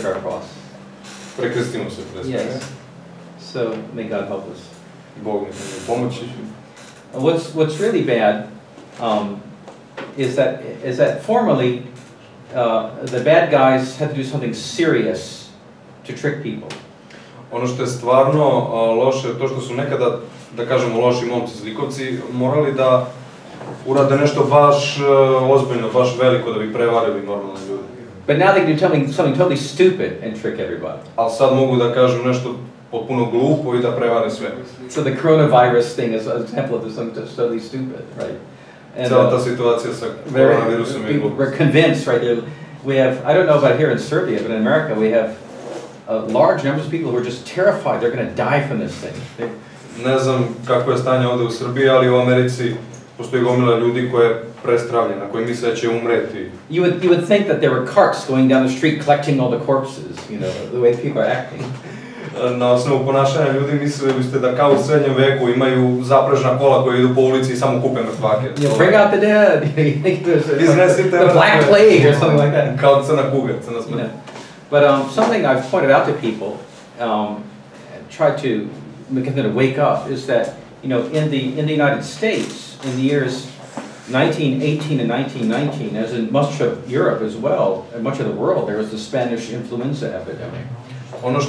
our cross. Prekrstimo se pre svega. Yes. So may God help us. Bog neka nam pomoći. What's really bad is that formerly the bad guys had to do something serious to trick people. Ono što je stvarno loše je to što su nekada, da kažemo, loši momci zlikovci morali da urade nešto baš ozbiljno, baš veliko da bi prevarili normalne ljude. But now they can do something totally stupid and trick everybody. Ali sad mogu da kažu nešto potpuno glupo i da prevare sve. So the coronavirus thing is an example of something totally stupid, right? And cijela ta situacija sa koronavirusom je glupo. We're convinced, right? We have, I don't know about here in Serbia, but in America we have large numbers of people who are just terrified they're going to die from this thing. Ne znam kako je stanje ovdje u Srbiji, ali u Americi postoji gomila ljudi koja je prestravljena, koji misle da će umreti. You would think that there were carts going down the street collecting all the corpses, you know, the way people are acting. Na osnovu ponašanja ljudi mislili biste da kao u srednjem veku imaju zaprežna kola koje idu po ulici i samo kupe mrtvake. Bring out the dead. Iznesite the black plague or something like that. Kao crna kuga, crna smrt. But something I've pointed out to people, tried to get them to wake up, is that in the United States in the years 1918 and 1919, as in much of Europe as well, and much of the world, there was the Spanish influenza epidemic. Ono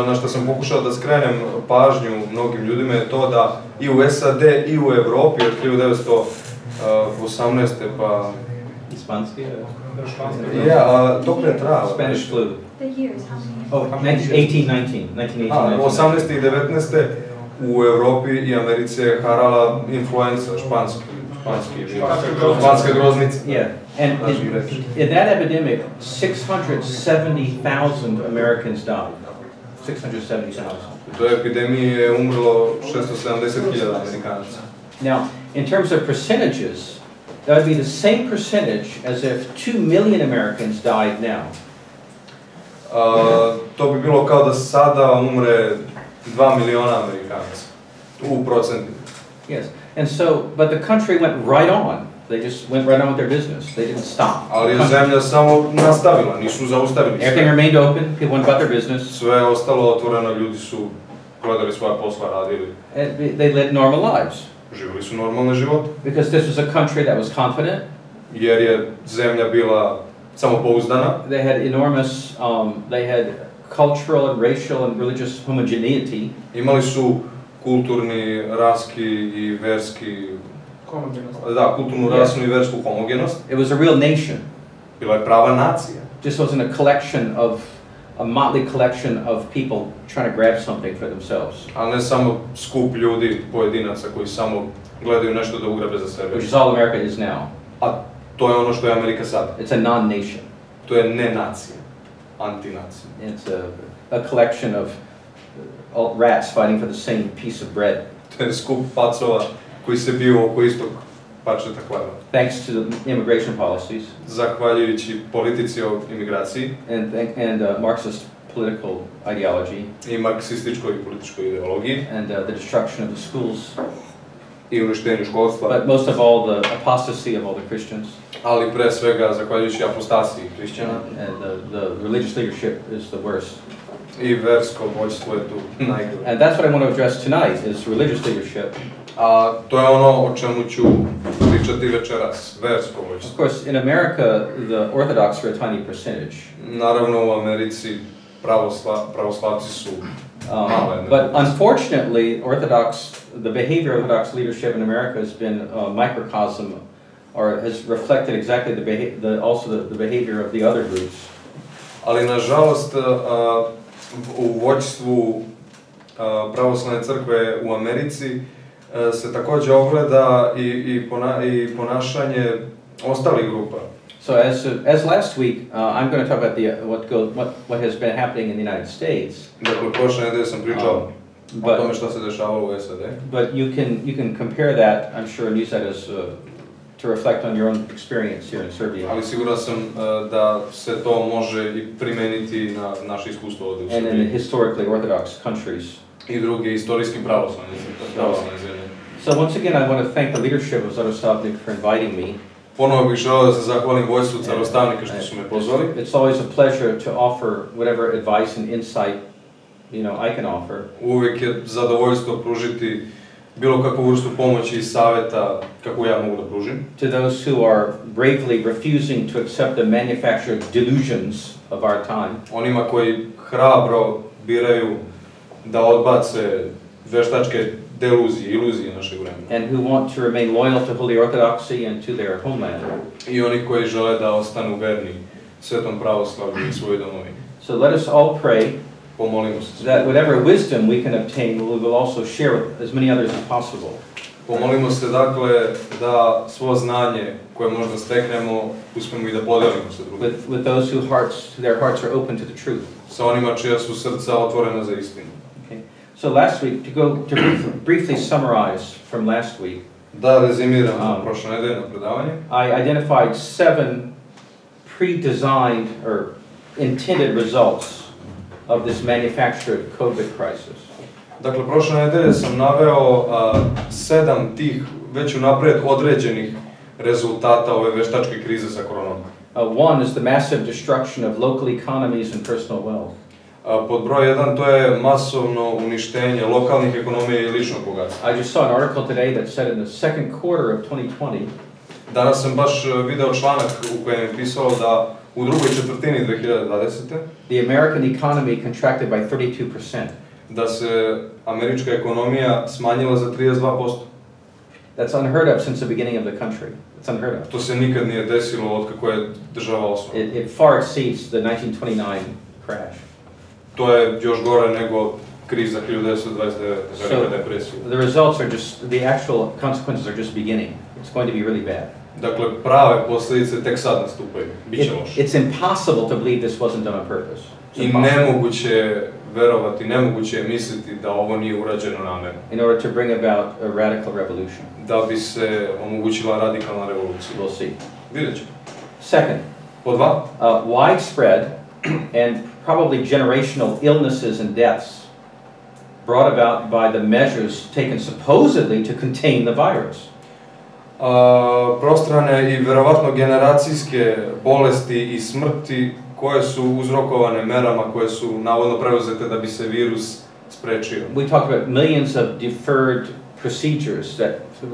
na što sam pokušao da skrenem pažnju mnogim ljudima je to da i u SAD i u Evropi od 1918. pa... Ispanski? Yeah, dok ne trava? Spanish flu. The years, how many? Oh, 1918, 1918. 18. i 19. u Evropi i Americi je harala influenza, španska groznica. Yeah, and in that epidemic, 670,000 Americans died. 670,000. U toj epidemiji je umrlo 670,000 Amerikanaca. Now, in terms of percentages, that would be the same percentage as if 2 million Americans died now. To bi bilo kao da sada umre 2 miliona Amerikanaca u procentima. Yes, and so, but the country went right on. They just went right on with their business. They didn't stop. Ali je zemlja samo nastavila, nisu zaustavili sve. Everything remained open. People went about their business. Sve je ostalo otvoreno, ljudi su gledali svoja posla, radili. And they led normal lives. Živjeli su normalne živote. Because this was a country that was confident. Jer je zemlja bila samopouzdana. They had enormous, they had cultural and racial and religious homogeneity. Imali su kulturni, raski i verski homogenost. Da, kulturnu, rasnu i versku homogenost. It was a real nation. Bila je prava nacija. Just wasn't a collection of a motley collection of people trying to grab something for themselves. A ne samo skup ljudi, pojedinaca koji samo gledaju nešto da ugrabe za sebe. Which is all America is now. A to je ono što je Amerika sad. It's a non-nation. To je ne nacija, antinacija. It's a collection of rats fighting for the same piece of bread. To je skup pacova koji se biju oko istog parčeta hleba. Thanks to the immigration policies. Zahvaljujući politici o imigraciji. And Marxist political ideology. I marksističkoj i političkoj ideologiji. And the destruction of the schools. I uništenju školstva. But most of all, the apostasy of all the Christians. Ali pre svega zahvaljujući apostasiji hrišćana. And the religious leadership is the worst. I versko vođstvo je tu najgore. And that's what I want to address tonight, is religious leadership. A to je ono o čemu ću pričati večeras, versko vođstvo. Of course, in America, the Orthodox are a tiny percentage. Naravno, u Americi pravoslavci su male. But unfortunately, the behavior of Orthodox leadership in America has been a microcosm, or has reflected exactly the behavior of the other groups. Ali nažalost, u vođstvu pravoslavne crkve u Americi se također ogleda i ponašanje ostalih grupa. So as last week, I'm going to talk about what has been happening in the United States. Dakle, prošle nedelje sam pričao o tome što se dešavalo u SAD. But you can compare that, I'm sure, and use that as to reflect on your own experience here in Serbia. Ali siguran sam da se to može i primeniti na naše iskustvo ovdje u Srbiji. And in historically Orthodox countries. I druge istorijski pravoslavne zemlje. So once again, I want to thank the leadership of Carostavnik for inviting me. Ponovo bih želeo da se zahvalim vojstvu Carostavnika što su me pozvali. It's always a pleasure to offer whatever advice and insight, I can offer. Uvijek je zadovoljstvo pružiti bilo kakvu vrstu pomoći i savjeta kako ja mogu da pružim. To those who are bravely refusing to accept the manufactured delusions of our time. Onima koji hrabro biraju da odbace veštačke deluzije, iluzije našeg vremena. And who want to remain loyal to Holy Orthodoxy and to their homeland. I oni koji žele da ostanu verni svetom pravoslavlju i svojoj domovini. So let us all pray Pomolimo se. that whatever wisdom we can obtain, we will also share with as many others as possible. Pomolimo se dakle da svo znanje koje možda steknemo uspemo i da podelimo sa drugima. With those their hearts are open to the truth. Sa onima čija su srca otvorena za istinu. Okay. So last week, to briefly summarize from last week, Da rezimiram prošle nedelje na predavanje. I identified 7 pre-designed or intended results of this manufactured COVID crisis. Dakle, prošle nedelje sam naveo 7 tih već unapred određenih rezultata ove veštačke krize sa koronom. One is the massive destruction of local economies and personal wealth. Pod broj 1 to je masovno uništenje lokalnih ekonomija i ličnog bogatstva. I just saw an article today that said in the second quarter of 2020, danas sam baš video članak u kojem je pisalo da u drugoj četvrtini 2020. the American economy contracted by 32%. Da se američka ekonomija smanjila za 32%. That's unheard of since the beginning of the country. It's unheard of. To se nikad nije desilo od kako je država osnovana. It far exceeds the 1929 crash. To je još gore nego kriza 1929, velika depresija. The results are just, the actual consequences are just beginning. It's going to be really bad. Dakle, prave posljedice tek sad nastupaju. Biće loše. It's impossible to believe this wasn't done on purpose. I nemoguće je verovati, nemoguće je misliti da ovo nije urađeno namerno. In order to bring about a radical revolution. Da bi se omogućila radikalna revolucija. We'll see. Vidjet ćemo. Second, pod 2, widespread and probably generational illnesses and deaths brought about by the measures taken supposedly to contain the virus. Prostrane i verovatno generacijske bolesti i smrti koje su uzrokovane merama koje su navodno preuzete da bi se virus sprečio. We talked about millions of deferred procedures that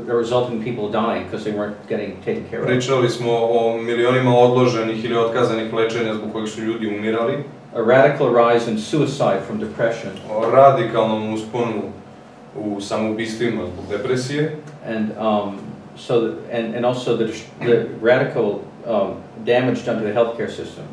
result in people dying because they weren't getting taken care of. Pričali smo o milionima odloženih ili otkazanih lečenja zbog kojih su ljudi umirali. A radical rise in suicide from depression. O radikalnom usponu u samoubistvima zbog depresije. And also the radical damage done to the healthcare system.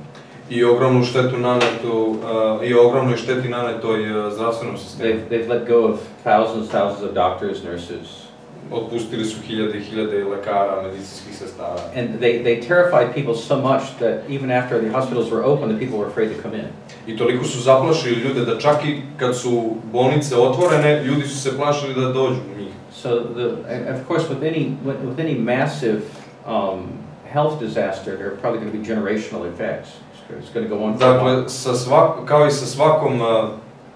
I ogromnu štetu nanetu i ogromnoj šteti nanetoj zdravstvenom sistemu. They've let go of thousands of doctors, nurses. Otpustili su hiljade i hiljade lekara, medicinskih sestara. And they terrified people so much that even after the hospitals were open, the people were afraid to come in. I toliko su zaplašili ljude da čak i kad su bolnice otvorene, ljudi su se plašili da dođu u njih. So of course with any massive health disaster, there are probably going to be generational effects. It's going to go on. Dakle, kao i sa svakom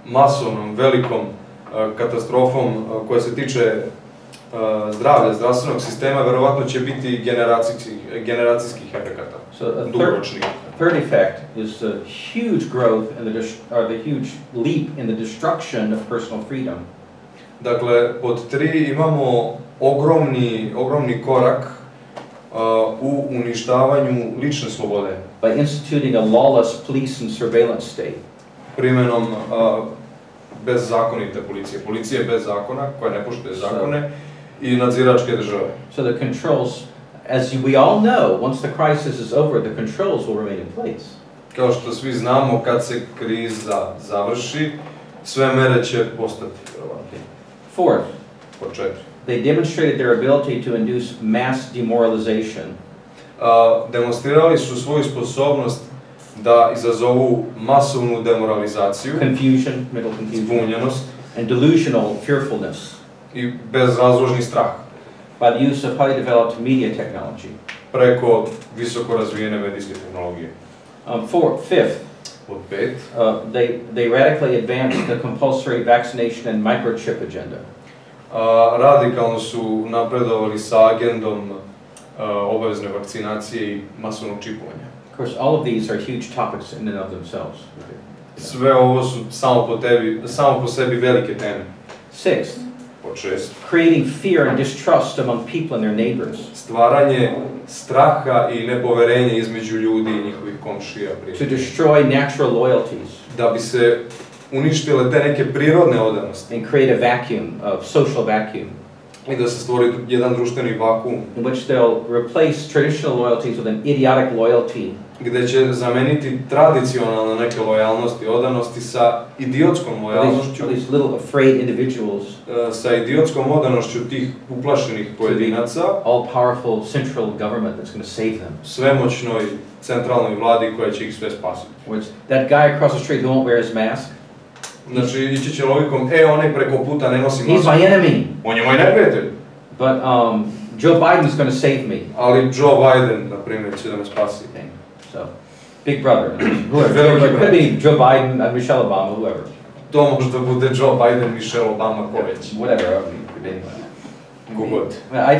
masovnom, velikom katastrofom koja se tiče zdravlja, zdravstvenog sistema, verovatno će biti generacijskih efekata, dugoročnih. A third effect is the huge growth or the huge leap in the destruction of personal freedom. Dakle, pod 3 imamo ogromni korak u uništavanju lične slobode. By instituting a lawless police and surveillance state. Primenom bezzakonite policije bez zakona, koja ne poštuje zakone, i nadziračke države. So the controls, as we all know, once the crisis is over, the controls will remain in place. Kao što svi znamo, kad se kriza završi, sve mere će postati. Fourth, pod 4. They demonstrated their ability to induce mass demoralization. Demonstrirali su svoju sposobnost da izazovu masovnu demoralizaciju, confusion, mental confusion, zbunjenost, and delusional fearfulness, i bezrazložni strah, by the use of highly developed media technology. Preko visoko razvijene medijske tehnologije. Fifth, pod 5, they radically advanced the compulsory vaccination and microchip agenda. Radikalno su napredovali sa agendom obavezne vakcinacije i masovnog čipovanja. Of course, all of these are huge topics in and of themselves. Sve ovo su samo po sebi velike teme. Sixth, Pod 6. creating fear and distrust among people and their neighbors. Stvaranje straha i nepoverenja između ljudi i njihovih komšija. To destroy natural loyalties. Da bi se uništile te neke prirodne odanosti. And create a vacuum, a social vacuum. I da se stvori jedan društveni vakuum. In which they'll replace traditional loyalties with an idiotic loyalty. Gde će zameniti tradicionalne neke lojalnosti, odanosti sa idiotskom lojalnošću. These little afraid individuals. Sa idiotskom odanošću tih uplašenih pojedinaca. All-powerful central government that's going to save them. Svemoćnoj centralnoj vladi koja će ih sve spasiti. That guy across the street who won't wear his mask. Znači, ići će logikom, onaj preko puta ne nosi masku. He's my enemy. On je moj neprijatelj. But Joe Biden's going to save me. Ali Joe Biden, na primjer, će da me spasi. So, big brother, whoever. It could be Joe Biden, Michelle Obama, whoever. To može da bude Joe Biden, Michelle Obama, ko već. Whatever, anyway. Kogod.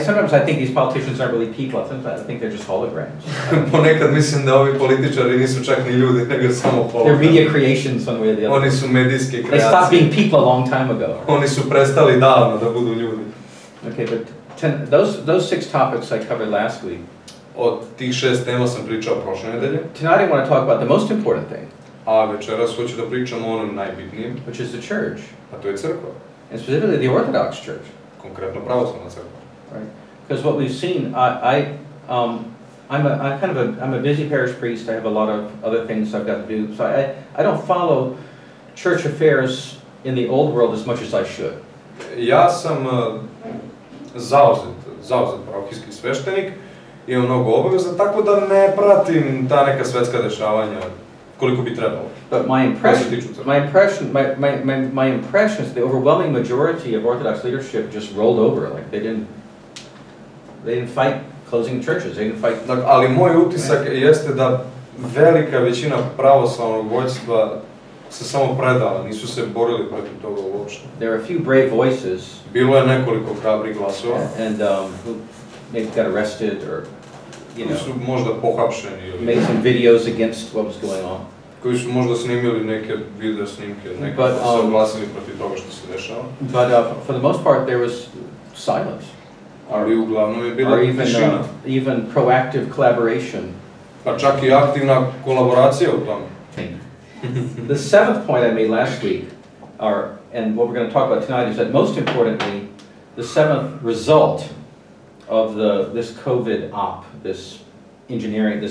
Sometimes I think these politicians aren't really people. Sometimes I think they're just holograms. Ponekad mislim da ovi političari nisu čak ni ljudi, nego samo hologrami. They're media creations one way or the other. Oni su medijske kreacije. They stopped being people a long time ago. Oni su prestali davno da budu ljudi. Okay, but those 6 topics I covered last week. Od tih 6 tema sam pričao prošle nedelje. Tonight I want to talk about the most important thing. A večeras hoću da pričam o onom najbitnijem. Which is the church. A to je crkva. And specifically the Orthodox Church. Konkretno pravoslavna crkva. Right. Because what we've seen, I'm a busy parish priest. I have a lot of other things I've got to do. So I don't follow church affairs in the old world as much as I should. Ja sam zauzet parohijski sveštenik, imam mnogo obaveza, tako da ne pratim ta neka svetska dešavanja koliko bi trebalo. But my impression is the overwhelming majority of Orthodox leadership just rolled over, like they didn't fight closing churches, they didn't fight. Ali moj utisak jeste da velika većina pravoslavnog vođstva se samo predala, nisu se borili protiv toga uopšte. There are a few brave voices. Bilo je nekoliko hrabrih glasova. And who maybe got arrested or, you know, su možda pohapšeni ili made some videos against what was going on. Koji su možda snimili neke video snimke, neki se oglasili protiv toga što se dešava. But for the most part there was silence. Ali uglavnom je bila tišina. Even proactive collaboration. Pa čak i aktivna kolaboracija u tome. The 7th point I made last week, and what we're going to talk about tonight, is that most importantly, the 7th result of this COVID op, this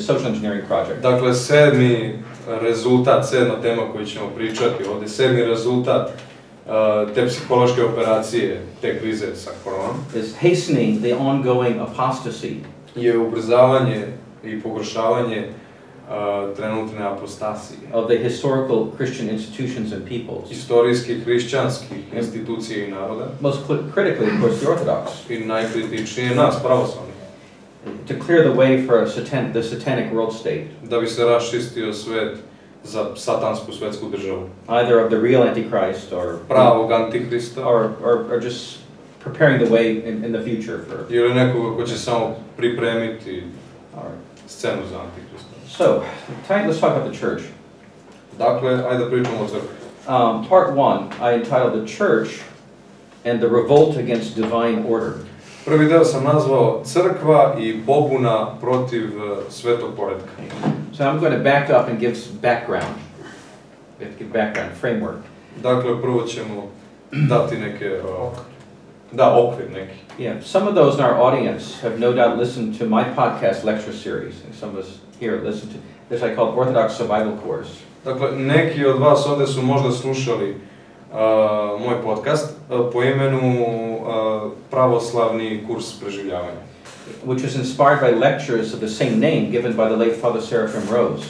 social engineering project. Dakle, 7. rezultat, 7. tema koju ćemo pričati ovdje, 7. rezultat te psihološke operacije, te krize sa koronom, is hastening the ongoing apostasy. Je ubrzavanje i pogoršavanje trenutne apostasije. Of the historical Christian institutions and peoples. Istorijskih hrišćanskih institucija i naroda. Most critically, of course, the Orthodox. I najkritičnije nas, pravoslavnih. To clear the way for the satanic world state. Da bi se raščistio svet za satansku svetsku državu. Either of the real Antichrist or pravog Antihrista. Or just preparing the way in the future for. Ili nekoga ko će samo pripremiti scenu za Antihrista. So, tonight let's talk about the church. Dakle, ajde da pričamo o crkvi. Part 1, I entitled The Church and the Revolt Against Divine Order. Prvi deo sam nazvao Crkva i pobuna protiv svetog poretka. So I'm going to back up and give some background. Framework. Dakle, prvo ćemo dati neke okvir neki. Yeah, some of those in our audience have no doubt listened to my podcast lecture series, and some of us here listen to this I call Orthodox Survival Course. Dakle, neki od vas ovdje su možda slušali moj podcast po imenu pravoslavni kurs preživljavanja. Which was inspired by lectures of the same name given by the late Father Seraphim Rose.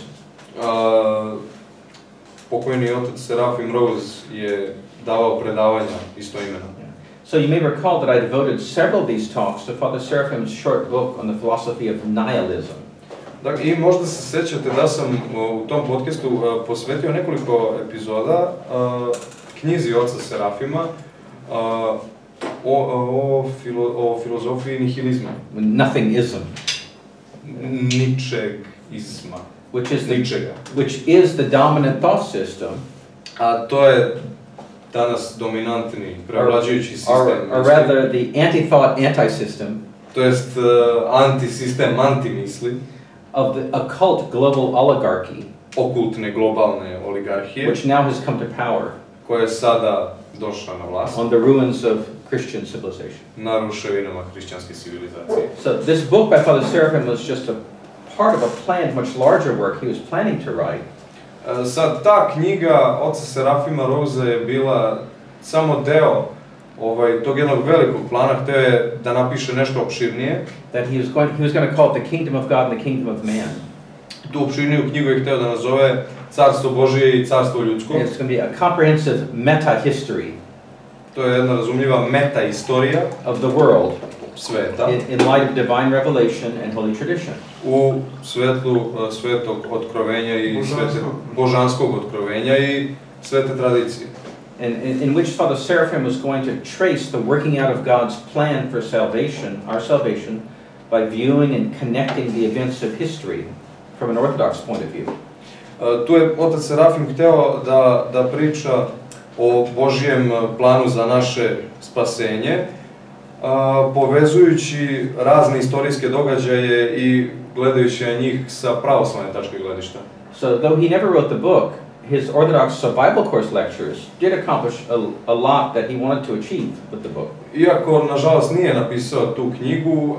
Pokojni otac Serafim Rose je davao predavanja istoimena. So you may recall that I devoted several of these talks to Father Seraphim's short book on the philosophy of nihilism. Dakle, i možda se sećate da sam u tom podcastu posvetio nekoliko epizoda knjizi oca Serafima o filozofiji nihilizma. Nothingism. ničegizma. Which is the dominant thought system. A to je danas dominantni, prevlađujući sistem. Or rather the anti-thought, anti-system. To jest anti-sistem, anti-misli. Of the occult global oligarchy. Okultne globalne oligarhije. Which now has come to power. Koja je sada došla na vlast. On the ruins of Christian civilization. Na ruševinama hrišćanske civilizacije. So this book by Father Seraphim was just a part of a planned, much larger work he was planning to write. Sad, ta knjiga oca Serafima Roza je bila samo deo tog jednog velikog plana, hteo je da napiše nešto opširnije. That he was going to call it the kingdom of God and the kingdom of man. Tu opširniju knjigu je hteo da nazove Carstvo Božije i Carstvo ljudsko. It's going to be a comprehensive meta-history. To je jedna razumljiva meta-istorija of the world. Sveta. In light of divine revelation and holy tradition. U svetlu svetog otkrovenja i božanskog otkrovenja i svete tradicije. And in which Father Seraphim was going to trace the working out of God's plan for salvation, our salvation, by viewing and connecting the events of history from an Orthodox point of view. Tu je otac Serafim hteo da priča o Božijem planu za naše spasenje, povezujući razne istorijske događaje i gledajući na njih sa pravoslavne tačke gledišta. So though he never wrote the book, his Orthodox Bible course lectures did accomplish a lot that he wanted to achieve with the book. Iako, nažalost, nije napisao tu knjigu,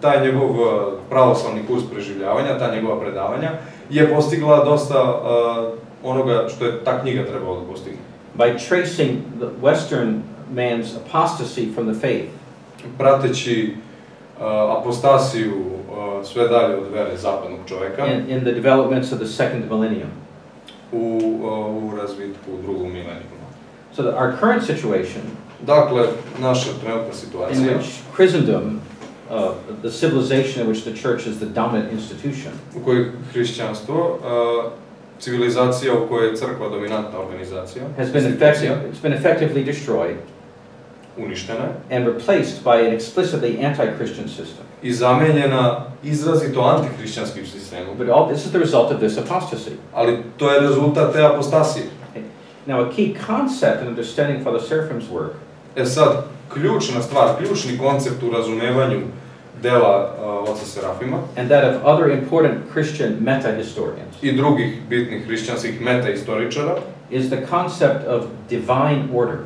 taj njegov pravoslavni kurs preživljavanja, ta njegova predavanja, je postigla dosta onoga što je ta knjiga trebala da postigne. By tracing the Western man's apostasy from the faith. Prateći apostasiju sve dalje od vere zapadnog čoveka. In the developments of the second millennium. U razvitku drugog mileniuma. So that our current situation. Dakle, naša trenutna situacija. In which Christendom, the civilization in which the church is the dominant institution. U kojoj hrišćanstvo, civilizacija u kojoj je crkva dominantna organizacija. It's been effectively destroyed. Uništena. And replaced by an explicitly anti-Christian system. I zamenjena izrazito antihrišćanskim sistemom. But all this is the result of this apostasy. Ali to je rezultat te apostasije. Now a key concept in understanding Father Seraphim's work. Sad, ključna stvar, ključni koncept u razumevanju dela oca Serafima. And that of other important Christian meta-historians. I drugih bitnih hrišćanskih meta-istoričara. Is the concept of divine order.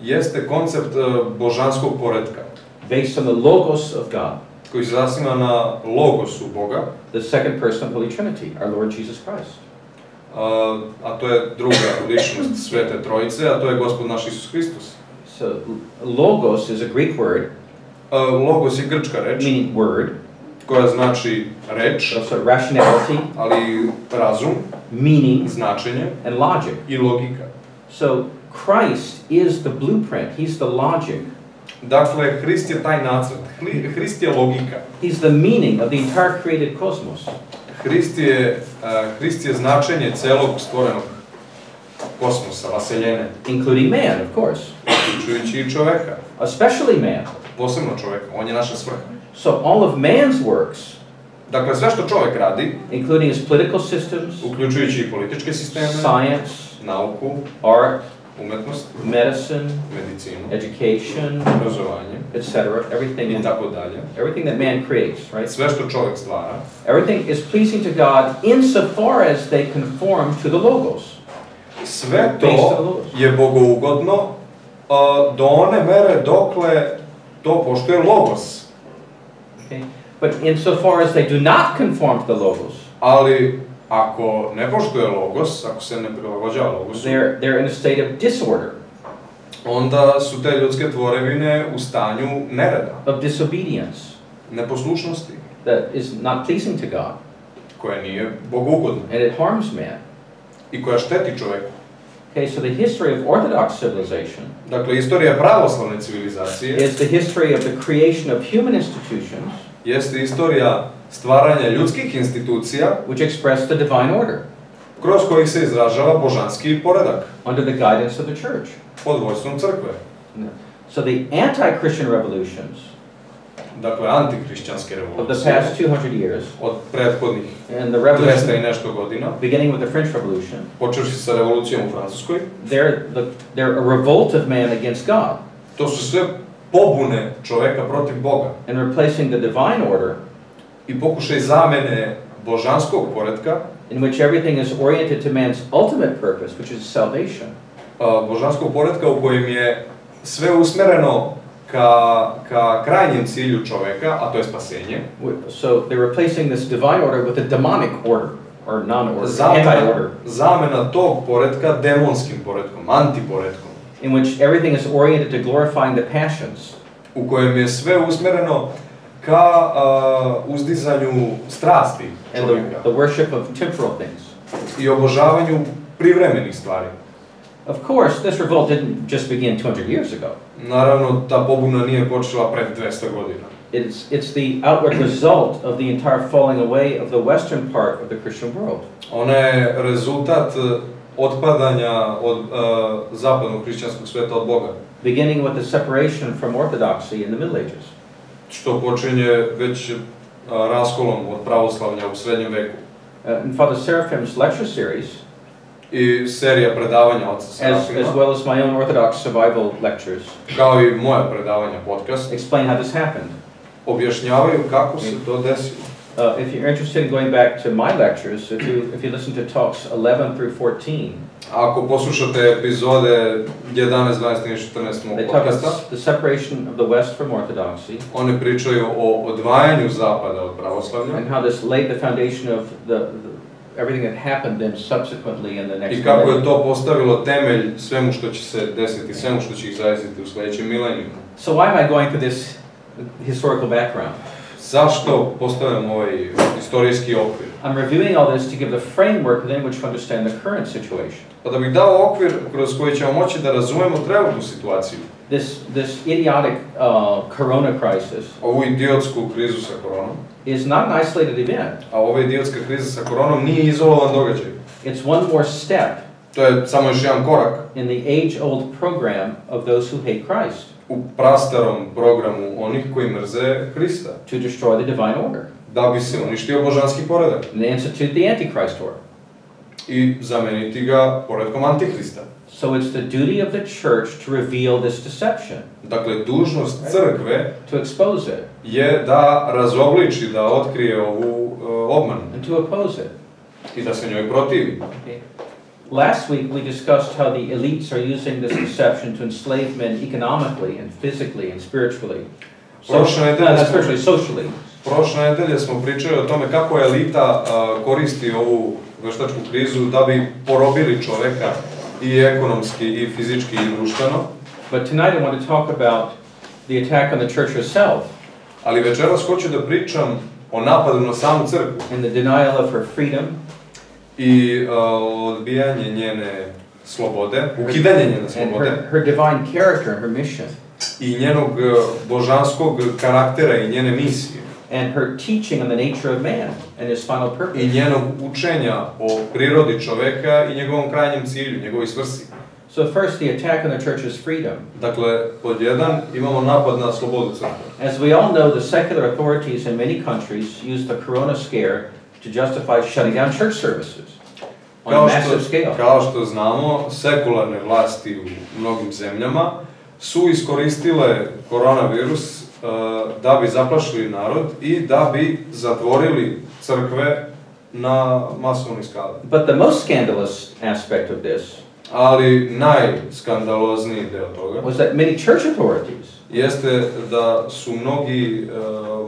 Jeste koncept božanskog poretka. Based on the logos of God. Koji se zasniva na logosu Boga. The second person of Holy Trinity, our Lord Jesus Christ. A to je druga ličnost Svete Trojice, a to je Gospod naš Isus Hristos. So logos is a Greek word. Logos je grčka reč. Meaning word. Koja znači reč. Also rationality. Ali razum. Meaning. Značenje. And logic. I logika. So Christ is the blueprint. He's the logic. Dakle, Hrist je taj nacrt. Hrist je logika. He's the meaning of the entire created cosmos. Hrist je značenje celog stvorenog kosmosa, vaseljene. Including man, of course. Uključujući i čoveka. Especially man. Posebno čoveka. On je naša svrha. So all of man's works. Dakle, sve što čovek radi, including his political systems, uključujući i političke sisteme, science, nauku, art, umetnost, medicine, medicinu, education, obrazovanje, etc. Everything i tako dalje. Everything that man creates, right? Sve što čovek stvara. Everything is pleasing to God insofar as they conform to the logos. Sve to je bogougodno do one mere dokle to poštuje logos. Okay? But insofar as they do not conform to the logos. Ali ako ne poštuje logos, ako se ne prilagođava logosu, they're in a state of disorder. Onda su te ljudske tvorevine u stanju nereda. Of disobedience. Neposlušnosti. That is not pleasing to God. Koja nije bogougodna. And it harms man. I koja šteti čoveku. Okay, so the history of Orthodox civilization. Dakle, istorija pravoslavne civilizacije. Is the history of the creation of human institutions. Jeste istorija stvaranja ljudskih institucija, which express the divine order, kroz kojih se izražava božanski poredak, under the guidance of the church, pod vođstvom crkve. So the anti-Christian revolutions, dakle antihrišćanske of the revolucije past 200 years, od prethodnih and the 200 revolution, i nešto godina, beginning with the French Revolution, počevši sa revolucijom u Francuskoj, they're a revolt of man against God, to su sve pobune čoveka protiv Boga and replacing the divine order, i pokušaj zamene božanskog poretka, in which everything is oriented to man's ultimate purpose, which is salvation. Božanskog poretka u kojem je sve usmereno ka krajnjem cilju čoveka, a to je spasenje. So they're replacing this divine order with a demonic order, or non-order, anti-order. Zamena tog poretka demonskim poretkom, antiporetkom. In which everything is oriented to glorifying the passions. U kojem je sve usmereno ka uzdizanju strasti čovjeka. And the worship of temporal things. I obožavanju privremenih stvari. Of course, this revolt didn't just begin 200 years ago. Naravno, ta pobuna nije počela pred 200 godina. It's the outward result of the entire falling away of the western part of the Christian world. Ona je rezultat otpadanja od zapadnog hrišćanskog sveta od Boga. Beginning with the separation from orthodoxy in the Middle Ages. Što počinje već raskolom od pravoslavlja u srednjem veku. And Father Seraphim's lecture series, i serija predavanja oca Serafima, as well as my own Orthodox survival lectures, kao i moja predavanja podcast, explain how this happened. Objašnjavaju kako se to desilo. If you're interested in going back to my lectures, if you listen to talks 11 through 14, ako poslušate epizode 11, 12 i 14 mog podcasta, the separation of the West from Orthodoxy, oni pričaju o odvajanju zapada od pravoslavlja, and how this laid the foundation of everything that happened then subsequently in the next i kako je to postavilo temelj svemu što će se desiti, svemu što će ih zaistiti u sledećem milenijumu. So why am I going to this historical background? Zašto postavljam ovaj istorijski okvir? I'm reviewing all this to give the framework within which to understand the current situation. Pa da bih dao okvir kroz koji ćemo moći da razumemo trenutnu situaciju. This idiotic corona crisis, ovu idiotsku krizu sa koronom, is not an isolated event. A ova idiotska kriza sa koronom nije izolovan događaj. It's one more step. To je samo još jedan korak in the age-old program of those who hate Christ. U prastarom programu onih koji mrze Hrista. To destroy the divine order. Da bi se uništio božanski poredak. And institute the Antichrist order. I zameniti ga poretkom Antihrista. So it's the duty of the church to reveal this deception. Dakle, dužnost crkve to expose it. Je da razobliči, da otkrije ovu obmanu. And to oppose it. I da se njoj protivi. Okay. Last week we discussed how the elites are using this deception to enslave men economically and physically and spiritually. Socially. Prošle nedelje smo pričali o tome kako elita koristi ovu veštačku krizu da bi porobili čoveka i ekonomski, i fizički, i društveno. But tonight I want to talk about the attack on the church herself. Ali večeras hoću da pričam o napadu na samu crkvu. And the denial of her freedom. I odbijanje njene slobode, ukidanje njene slobode. And her divine character and her mission. I njenog božanskog karaktera i njene misije. And her teaching on the nature of man and his final purpose. I njenog učenja o prirodi čoveka i njegovom krajnjem cilju, njegovoj svrsi. So first, the attack on the church's freedom. Dakle, pod jedan imamo napad na slobodu crkve. As we all know, the secular authorities in many countries use the corona scare to justify shutting down church services on a massive scale. Kao što znamo, sekularne vlasti u mnogim zemljama su iskoristile koronavirus da bi zaplašili narod i da bi zatvorili crkve na masovnoj skali. But the most scandalous aspect of this, ali najskandalozniji deo toga, was that many church authorities, jeste da su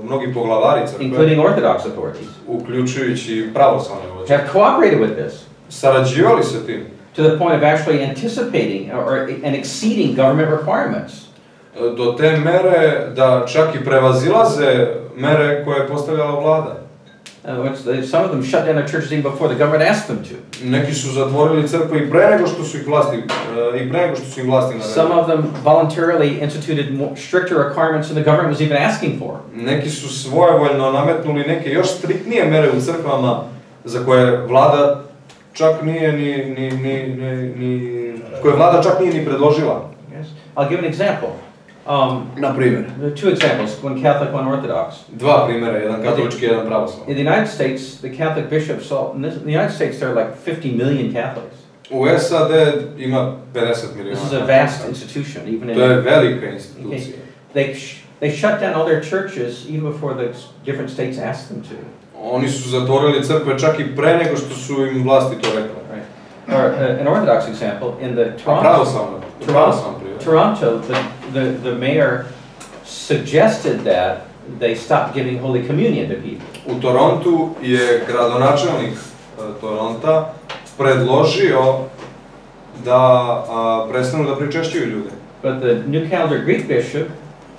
mnogi poglavari crkve, including Orthodox authorities, uključujući pravoslavne vođe, have cooperated with this. Sarađivali sa tim. To the point of actually anticipating and exceeding government requirements. Do te mere da čak i prevazilaze mere koje je postavljala vlada. Some of them shut down their churches even before the government asked them to. Neki su zatvorili crkve i pre nego što su im vlasti naredile. Some of them voluntarily instituted stricter requirements than the government was even asking for. Neki su svojevoljno nametnuli neke još striktnije mere u crkvama za koje vlada čak nije ni predložila. I'll give an example. Na primjer. Two examples, one Catholic, one Orthodox. Dva primjera, jedan katolički, jedan pravoslavni. In the United States, the Catholic bishops, in the United States there are like 50 million Catholics. U SAD ima 50 miliona. This is a vast institution, even in... To je velika institucija. They shut down all their churches even before the different states asked them to. Oni su zatvorili crkve čak i pre nego što su im vlasti to rekle. Right. Or an Orthodox example, in the Toronto, the mayor suggested that they stop giving Holy Communion to people. U Torontu je gradonačelnik Toronta predložio da prestanu da pričešćuju ljude. But the New Calendar Greek bishop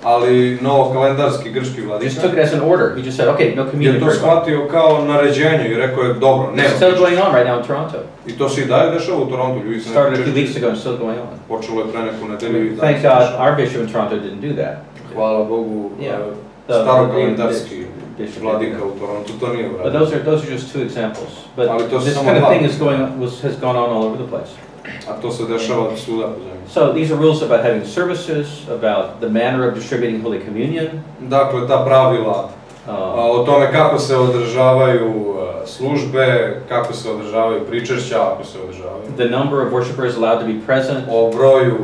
ali novokalendarski grčki vladika just took it as an order. He just said, okay, no communion. Je to shvatio kao naređenje i rekao je dobro, nema. It's still going on right now in Toronto. I to se i dalje dešava u Torontu. Ljudi se started a few weeks ago and still going on. Počelo je pre neku nedelju i Thank God our bishop in Toronto didn't do that. Hvala Bogu, starokalendarski vladika u Torontu to nije uradio. But those are just two examples. But this kind of thing has gone on all over the place. A to se dešava svuda po zemlji. So these are rules about having services, about the manner of distributing Holy Communion. Dakle, ta pravila o tome kako se održavaju službe, kako se održavaju pričešća, ako se održavaju. The number of worshipers allowed to be present. O broju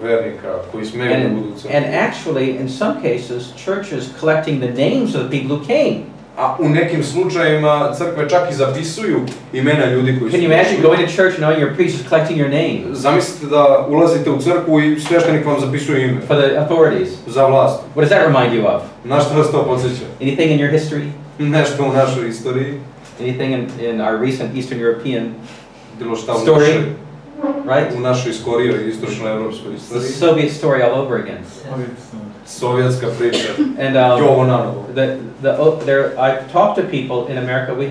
vernika koji smeju da budu u crkvi. And actually, in some cases, churches collecting the names of the people who came. A u nekim slučajevima crkve čak i zapisuju imena ljudi koji su. Can you imagine going to church and knowing your priest is collecting your name? Zamislite da ulazite u crkvu i sveštenik vam zapisuje ime. For the authorities. Za vlast. What does that remind you of? Na što vas to podsjeća? Anything in your history? Nešto u našoj istoriji. Anything in our recent Eastern European story? Right? U našoj skorijoj istočno-evropskoj istoriji. The Soviet story all over again. Sovjetska priča. And I've talked to people in America. We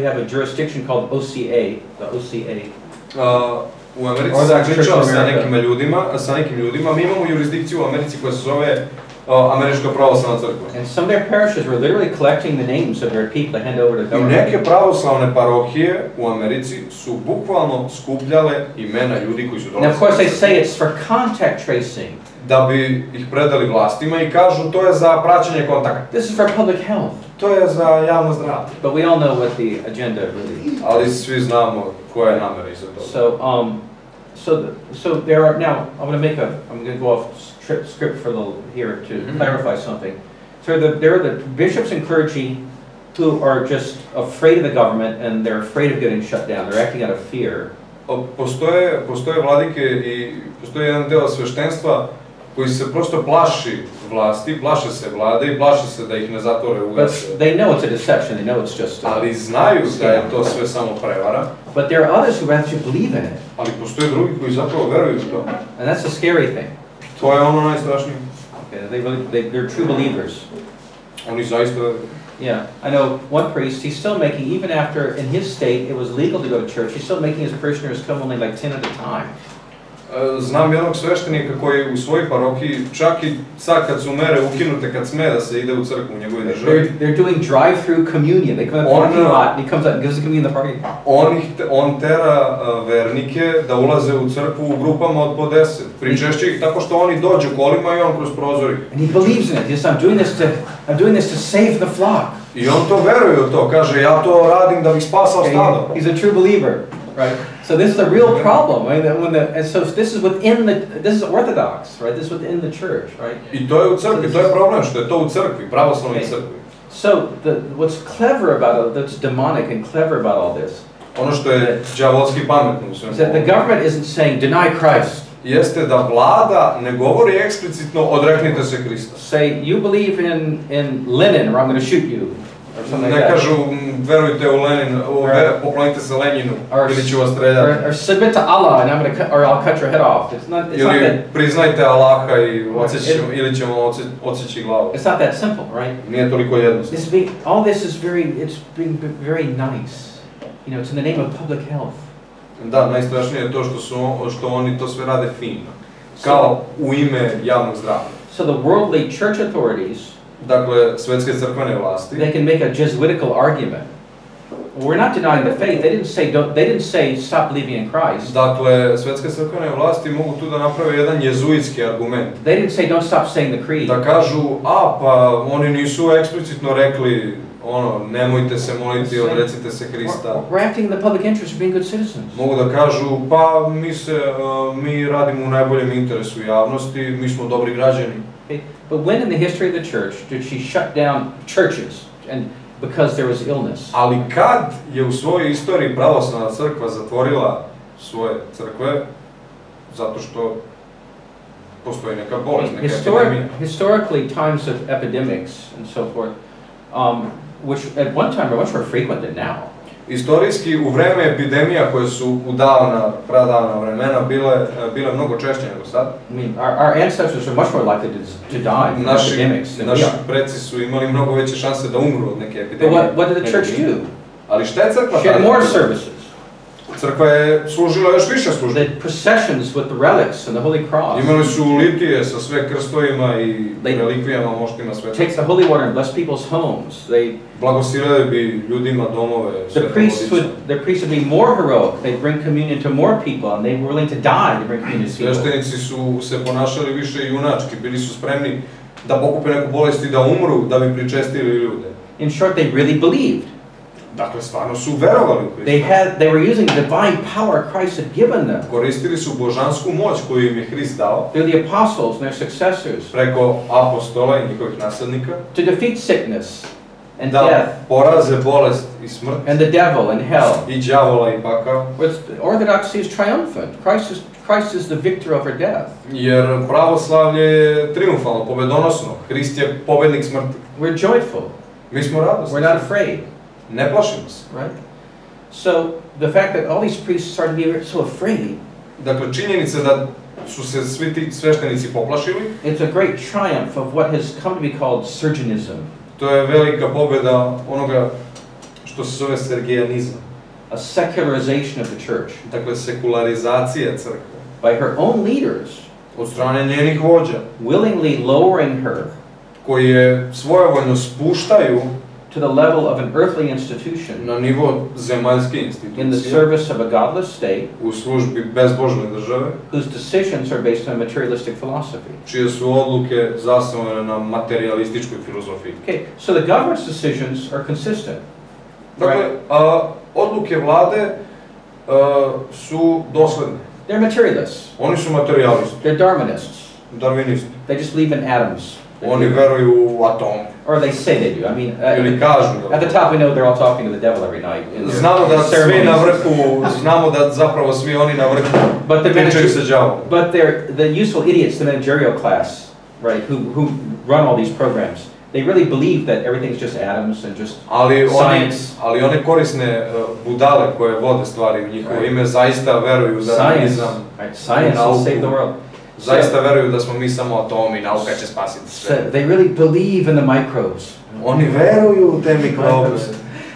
have a jurisdiction called OCA, the OCA. U Americi sam pričao sa nekim ljudima. Mi imamo jurisdikciju u Americi koja se zove Američka pravoslavna crkva. And some of their parishes were literally collecting the names of their people to hand over to government. I neke pravoslavne parohije u Americi su bukvalno skupljale imena ljudi koji su dolazili. And of course they say it's for contact tracing. Da bi ih predali vlastima i kažu to je za praćenje kontakta. This is for public health. To je za javno zdravlje. But we all know what the agenda really is. Ali svi znamo koja je namera iza toga. So there are now. I'm going to go off script for a little here to clarify something. So there are the bishops and clergy who are just afraid of the government and they're afraid of getting shut down. They're acting out of fear. Postoje vladike i postoji jedan deo sveštenstva koji se prosto plaši vlasti, plaše se vlade i plaše se da ih ne zatvore u ugase. But they know it's a deception. They know it's just. Ali znaju da je to sve samo prevara. But there are others who actually believe in it. Ali postoje drugi koji zapravo veruju u to. And that's a scary thing. To je ono najstrašnije. Okay, they're true believers. Oni zaista veruju. Yeah, I know one priest, he's still making, even after in his state it was legal to go to church, he's still making his parishioners come only like 10 at a time. Znam jednog sveštenika koji u svojoj parohiji, čak i sad kad su mere ukinute, kad sme da se ide u crkvu u njegovoj državi. They're doing drive-through communion. They come in the parking lot and he comes out and gives the communion in the parking lot. On tera vernike da ulaze u crkvu u grupama od po 10. Pričešće ih tako što oni dođu kolima i on kroz prozori. And he believes in it. He says, I'm doing this to save the flock. I on to veruje u to, kaže ja to radim da bih spasao stado. He's a true believer. Right. So this is a real problem. Right? And so this is Orthodox, right? This is within the church, right? I to je u crkvi, to je problem što je to u crkvi, pravoslavnoj crkvi. So what's clever about it, that's demonic and clever about all this. Ono što je đavolski pametno u svemu. Is that the government isn't saying deny Christ. Jeste da vlada ne govori eksplicitno odreknite se Krista. Say you believe in Lenin or I'm going to shoot you. Ne kažu verujte u Lenin, poklonite se Leninu ili ću vas streljati. Or submit to Allah and I'll cut your head off. It's not ili priznajte Allaha ili ćemo odsjeći glavu. It's not that simple, right? Nije toliko jednostavno. All this is it's being very nice. You know, it's in the name of public health. Da, najstrašnije je to što oni to sve rade fino. Kao u ime javnog zdravlja. So the worldly church authorities, dakle, svetske crkvene vlasti, they can make a Jesuitical argument. we're not denying the faith. They didn't say stop believing in Christ. Dakle, svetske crkvene vlasti mogu tu da naprave jedan jezuitski argument. They didn't say don't stop saying the creed. Da kažu, pa oni nisu eksplicitno rekli, nemojte se moliti, odrecite se Hrista. We're acting in the public interest of being good citizens. Mogu da kažu, pa mi radimo u najboljem interesu javnosti, mi smo dobri građani. But when in the history of the church did she shut down churches and because there was illness? Ali kad je u svojoj istoriji pravoslavna crkva zatvorila svoje crkve zato što postoji neka bolest, neka epidemija? Historically, times of epidemics and so forth, which at one time are much more frequent than now. Istorijski, u vreme epidemija koje su u pradavna vremena bile mnogo češće nego sad. I mean, our ancestors are much more likely to die from epidemics than we are. Naši preci su imali mnogo veće šanse da umru od neke epidemije. But what did the church do? Ali šta je crkva? She had more services. Crkva je služila još više službe. The processions with the relics and the Holy Cross. Imali su litije sa sve krstovima i relikvijama, moštima svetaca. Take the holy water and bless people's homes. They blagosirali bi ljudima domove. The priests would be more heroic. They'd bring communion to more people, and they were willing to die to bring communion to people. Sveštenici su se ponašali više junački, bili su spremni da pokupe neku bolest i da umru da bi pričestili ljude. In short, they really believed. Dakle, stvarno su verovali u Hrista. They were using divine power Christ had given them. Koristili su božansku moć koju im je Hrist dao. Through the apostles and their successors. Preko apostola i njihovih naslednika. To defeat sickness and da death. Poraze bolest i smrt. And the devil and hell. I đavola i pakao. Orthodoxy is triumphant. Christ is the victor over death. Jer pravoslavlje je triumfalno, pobedonosno. Hrist je pobednik smrti. We're joyful. Mi smo radosni. We're not afraid. Ne plašimo se. Right? So the fact that all these priests started to be so afraid. Dakle, činjenica da su se svi ti sveštenici poplašili. It's a great triumph of what has come to be called surgeonism. To je velika pobjeda onoga što se zove sergijanizam. A secularization of the church. Dakle, sekularizacija crkve. By her own leaders. Od strane njenih vođa. Willingly lowering her. Koji je svojevoljno spuštaju to the level of an earthly institution. Na nivo zemaljske institucije. In the service of a godless state. U službi bezbožne države. Whose decisions are based on materialistic philosophy. Čije su odluke zasnovane na materialističkoj filozofiji. Okay, so the government's decisions are consistent. Dakle, odluke vlade su dosledne. They're materialists. Oni su materialisti. They're Darwinists. Darwinisti. They just believe in atoms. Oni veruju u atom. Or they say they do. I mean, ili kažu da. At the top we know they're all talking to the devil every night. Znamo da svi na vrhu, znamo da zapravo svi oni na vrhu pričaju sa đavolom. But they're the useful idiots, the managerial class, right, who run all these programs. They really believe that everything's just atoms and just science. Ali one korisne budale koje vode stvari u njihovo ime zaista veruju da science will save the world. Zaista veruju da smo mi samo atomi, nauka će spasiti sve. They really believe in the microbes. Oni veruju u te mikrobe.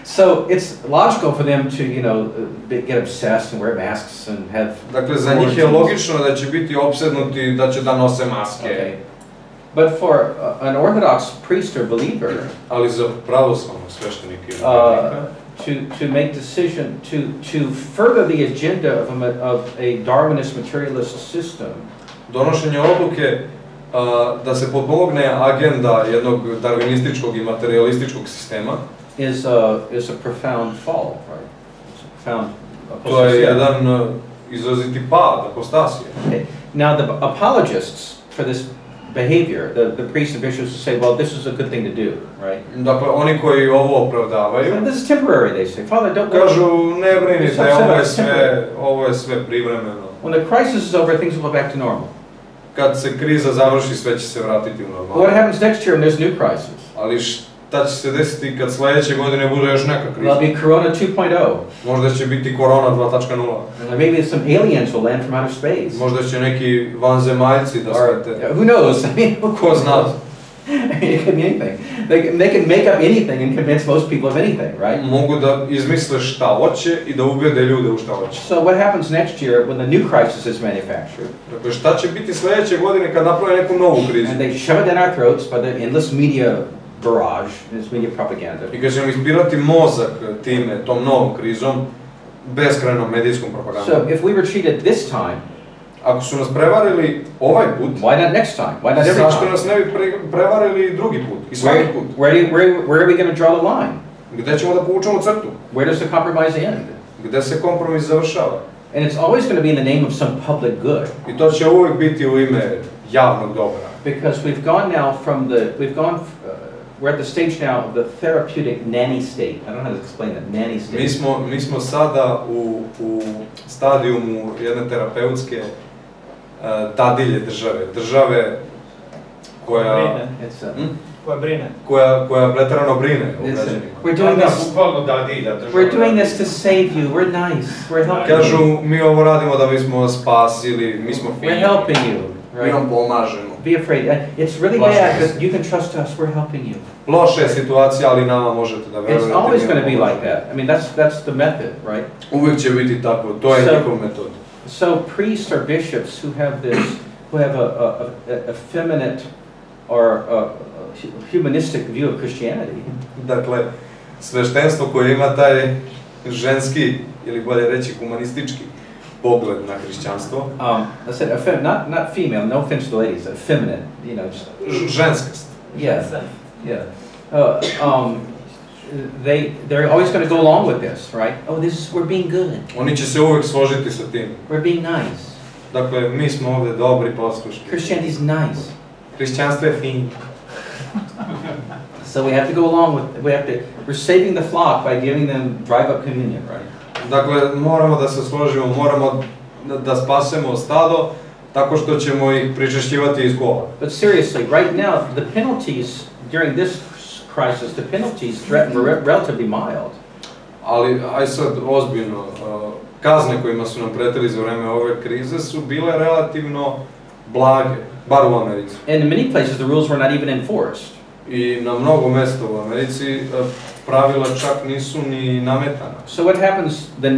So it's logical for them to, get obsessed and wear masks and have. Dakle, za njih je logično da će biti opsednuti, da će da nose maske. Okay. But for an Orthodox priest or believer, ali za pravoslavnog sveštenika to make decision to further the agenda of a Darwinist materialist system. Donošenje odluke da se potpomogne agenda jednog darwinističkog i materialističkog sistema is a profound fall, right? It's a profound apostasy. To je jedan izraziti pad, apostasija. Okay. Now the apologists for this behavior, the priests and bishops say, well, this is a good thing to do, right? Dakle, oni koji ovo opravdavaju, and this is temporary, they say. Father, don't kažu, ne brinite, ovo je sve privremeno. When the crisis is over, things will go back to normal. Kad se kriza završi, sve će se vratiti u normalno. What happens next year when there's new crisis? Ali šta će se desiti kad sledeće godine bude još neka kriza? There'll be Corona 2.0. Možda će biti Korona 2.0. Maybe some aliens will land from outer space. Možda će neki vanzemaljci da slete. Who knows? I mean, ko zna? It could be anything. They can make up anything and convince most people of anything, right? Mogu da izmisle šta hoće i da ubede ljude u šta hoće. So what happens next year when the new crisis is manufactured? Dakle, šta će biti sledeće godine kad naprave neku novu krizu? And they shove it down our throats by the endless media barrage, this media propaganda. I kad ćemo ispirati mozak time, tom novom krizom, beskrajnom medijskom propagandom. So if we were cheated this time, ako su nas prevarili ovaj put, why not next time? Why not every zašto time? nas ne bi prevarili drugi put i svaki put? Where are we going to draw the line? Gde ćemo da povučemo crtu? Where does the compromise end? Gde se kompromis završava? And it's always going to be in the name of some public good. I to će uvijek biti u ime javnog dobra. Because we've gone now from we're at the stage now of the therapeutic nanny state. I don't know how to explain that, nanny state. Mi smo sada u stadijumu jedne terapeutske dadilje države koja koja preterano brine o građanima. We're doing this to save you. We're nice. We're helping you. Kažu, mi ovo radimo da bismo spasili, mi smo fini. We're helping you. Mi vam pomažemo. Be afraid. It's really bad, but you can trust us. We're helping you. Loša je situacija, ali nama možete da verujete. It's always going to be like that. I mean, that's the method, right? Uvijek će biti tako. To je njihov metod. So priests or bishops who have a feminine or a humanistic view of Christianity. Dakle, sveštenstvo koje ima taj ženski, ili bolje reći humanistički pogled na hrišćanstvo. I said not female, no offense to ladies, feminine, you know, just ženskast. Yeah, yeah. They're always going to go along with this, right? Oh, we're being good. Oni će se uvijek složiti sa tim. We're being nice. Dakle, mi smo ovdje dobri, poslušni. Christianity's nice. Hrišćanstvo je fino. So we have to go along with, we're saving the flock by giving them drive-up communion, right? Dakle, moramo da se složimo, moramo da spasemo stado tako što ćemo ih pričešćivati iz kola. But seriously, right now, the penalties during this crisis, the penalties were relatively mild. Ali, aj sad ozbiljno, kazne kojima su nam pretili za vreme ove krize su bile relativno blage, bar u Americi. And in many places the rules were not even enforced. I na mnogo mesta u Americi pravila čak nisu ni nametana. So what happens the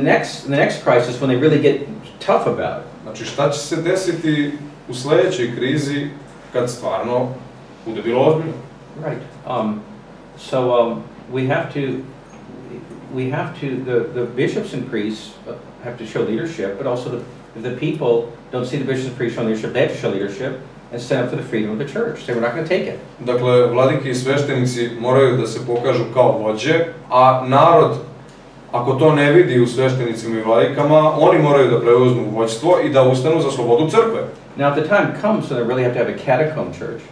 next crisis when they really get tough about it? Znači, šta će se desiti u sljedećoj krizi kad stvarno bude bilo ozbiljno? Right. The bishops and priests have to show leadership, but also if the people don't see the bishops and priests showing leadership, they have to show leadership and stand up for the freedom of the church. Say, we're not going to take it. Dakle, vladike i sveštenici moraju da se pokažu kao vođe, a narod, ako to ne vidi u sveštenicima i vladikama, oni moraju da preuzmu vođstvo i da ustanu za slobodu crkve. Now, if the time comes when they really have to have a catacomb church,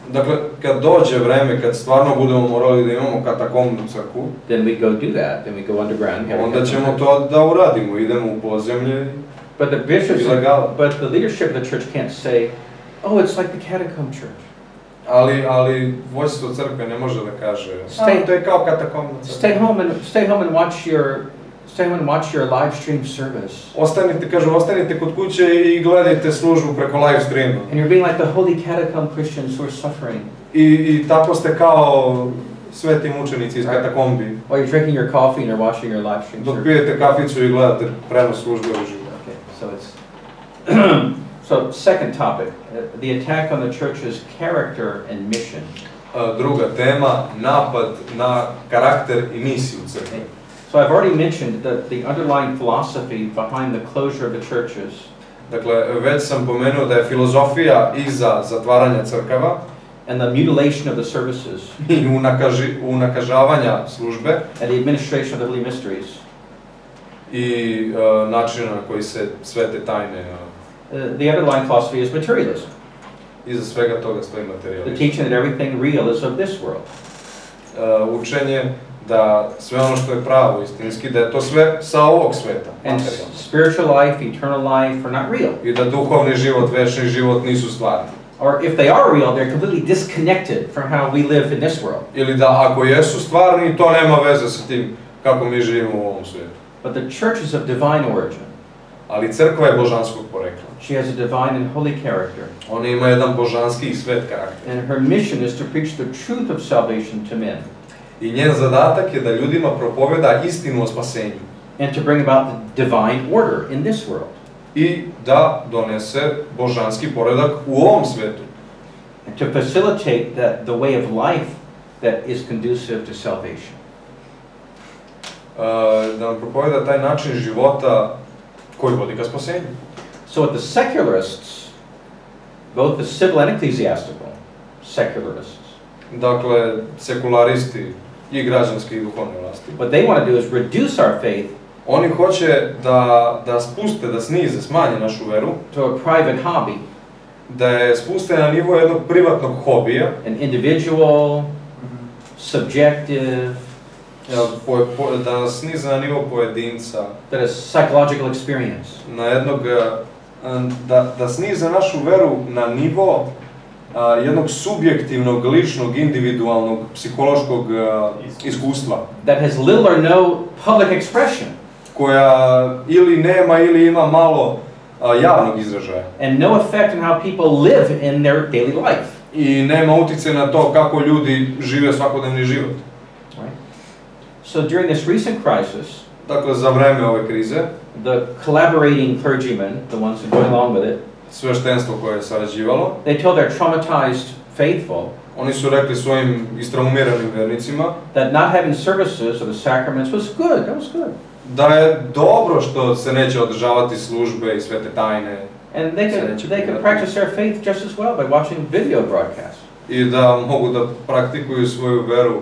dakle, kad dođe vreme, kad stvarno budemo morali da imamo katakombnu crkvu, then we go do that, then we go underground. Onda ćemo to da uradimo, idemo u podzemlje. But the bishops, but the leadership of the church can't say, "Oh, it's like the catacomb church." Ali vođstvo crkve ne može da kaže, to je kao katakombna crkva. Stay home and watch your live stream service. Ostanite kod kuće i gledajte službu preko live streama. And you're being like the holy catacomb Christians who are suffering. I tako ste kao sveti mučenici iz katakombi. While you're drinking your coffee and you're watching your live stream service. Dok pijete kaficu i gledate prenos službe uživo. Okay, so it's so second topic, the attack on the church's character and mission. Druga tema, napad na karakter i misiju crkve. So I've already mentioned the underlying philosophy behind the closure of the churches. Dakle, već sam pomenuo da je filozofija iza zatvaranja crkava and the mutilation of the services i unakažavanja službe and the administration of the holy mysteries. I načina na koji se svete tajne. The underlying philosophy is materialism. Iza svega toga stoji materializam. The teaching that everything real is of this world. Učenje da sve ono što je pravo, istinski, da je to sve sa ovog sveta. And spiritual life, eternal life are not real. I da duhovni život, večni život nisu stvarni. Or if they are real, they're completely disconnected from how we live in this world. Ili da ako jesu stvarni, to nema veze sa tim kako mi živimo u ovom svijetu. But the church is of divine origin. Ali crkva je božanskog porekla. She has a divine and holy character. Ona ima jedan božanski i svet karakter. And her mission is to preach the truth of salvation to men. I njen zadatak je da ljudima propoveda istinu o spasenju. And to bring about the divine order in this world. I da donese božanski poredak u ovom svetu. And to facilitate the way of life that is conducive to salvation. Da nam propoveda taj način života koji vodi ka spasenju. So what the secularists, both the civil and ecclesiastical secularists, dakle sekularisti i građanski i duhovne vlasti, what they want to do is reduce our faith oni hoće da spuste, da snize, smanje našu veru, to a private hobby, da je spuste na nivo jednog privatnog hobija, an individual, subjective, da snize na nivo pojedinca, that is psychological experience. Na jednog, da snize našu veru na nivo jednog subjektivnog, ličnog, individualnog, psihološkog iskustva. That has little or no public expression. Koja ili nema ili ima malo javnog izražaja. And no effect on how people live in their daily life. I nema utjecaja na to kako ljudi žive svakodnevni život. Right? So during this recent crisis, dakle za vreme ove krize, the collaborating clergymen, the ones who go along with it, sveštenstvo koje je sarađivalo, they told their traumatized faithful, oni su rekli svojim istraumiranim vernicima, that not having services of the sacraments was good. That was good. Da je dobro što se neće održavati službe i svete tajne. And they could practice their faith just as well by watching video broadcasts. I da mogu da praktikuju svoju veru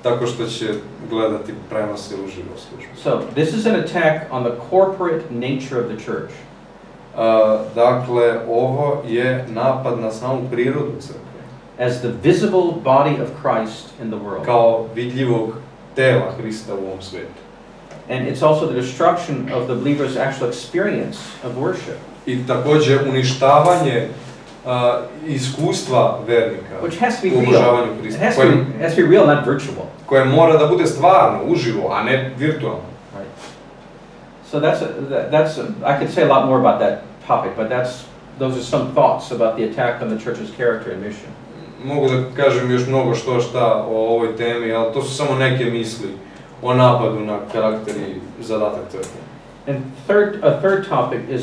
tako što će gledati prenose uživo službe. So this is an attack on the corporate nature of the church. Dakle, ovo je napad na samu prirodu crkve. As the visible body of Christ in the world. Kao vidljivog tela Hrista u ovom svijetu. And it's also the destruction of the believer's actual experience of worship. I također uništavanje iskustva vernika which has to be u obožavanju Hrista. It has to be real, not virtual. Koje mora da bude stvarno, uživo, a ne virtualno. Right. So I could say a lot more about that topic, but those are some thoughts about the attack on the church's character and mission. Mogu da kažem još mnogo šta o ovoj temi, ali to su samo neke misli o napadu na karakter i zadatak crkve. And a third topic is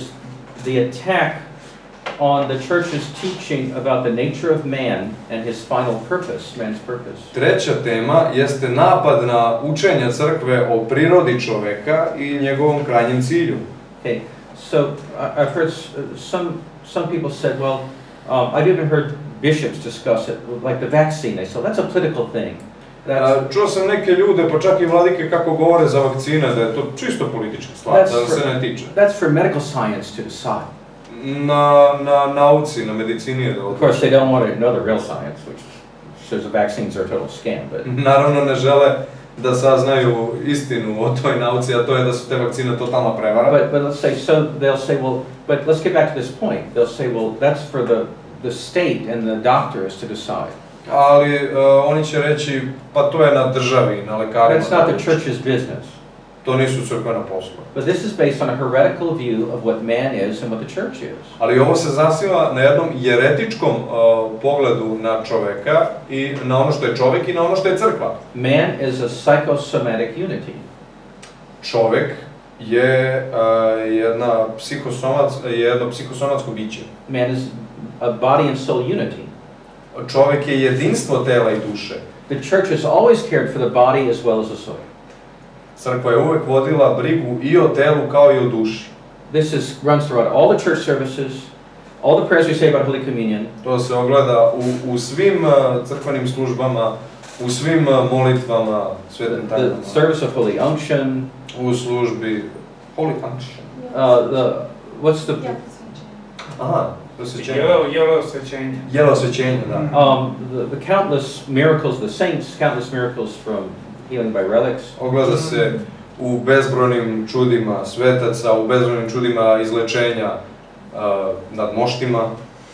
the attack on the church's teaching about the nature of man and his final purpose, man's purpose. Treća tema jeste napad na učenja crkve o prirodi čoveka i njegovom krajnjem cilju. Okay, so I've heard some people said, well, I've even heard bishops discuss it, like the vaccine. They said, that's a political thing. Čuo sam neke ljude, pa čak i vladike kako govore za vakcine, da je to čisto politička stvar, da se ne tiče. That's for medical science to decide. Na nauci, na medicini je da Of course, they don't want to know the real science, which says the vaccines are a total scam. But naravno ne žele da saznaju istinu o toj nauci, a to je da su te vakcine totalna prevara. But let's say, so they'll say, well, but let's get back to this point. They'll say, well, that's for the state and the doctors to decide. Ali oni će reći, pa to je na državi, na lekarima. That's not the church's business. To nisu crkvena posla. But this is based on a heretical view of what man is and what the church is. Ali ovo se zasniva na jednom jeretičkom pogledu na čoveka i na ono što je čovek i na ono što je crkva. Man is a psychosomatic unity. Čovek je jedno psihosomatsko biće. Man is a body and soul unity. Čovek je jedinstvo tela i duše. The church has always cared for the body as well as the soul. Crkva je uvek vodila brigu i o telu kao i o duši. This runs throughout all the church services, all the prayers we say about Holy Communion. To se ogleda u svim crkvenim službama, u svim molitvama, svetim tajnama. The service of Holy Unction. U službi Holy Unction. What's the... Aha, osvećenje. Jelo osvećenje, da. The countless miracles, the saints, countless miracles from healing by relics. Ogleda se u bezbrojnim čudima svetaca, u bezbrojnim čudima izlečenja nad moštima.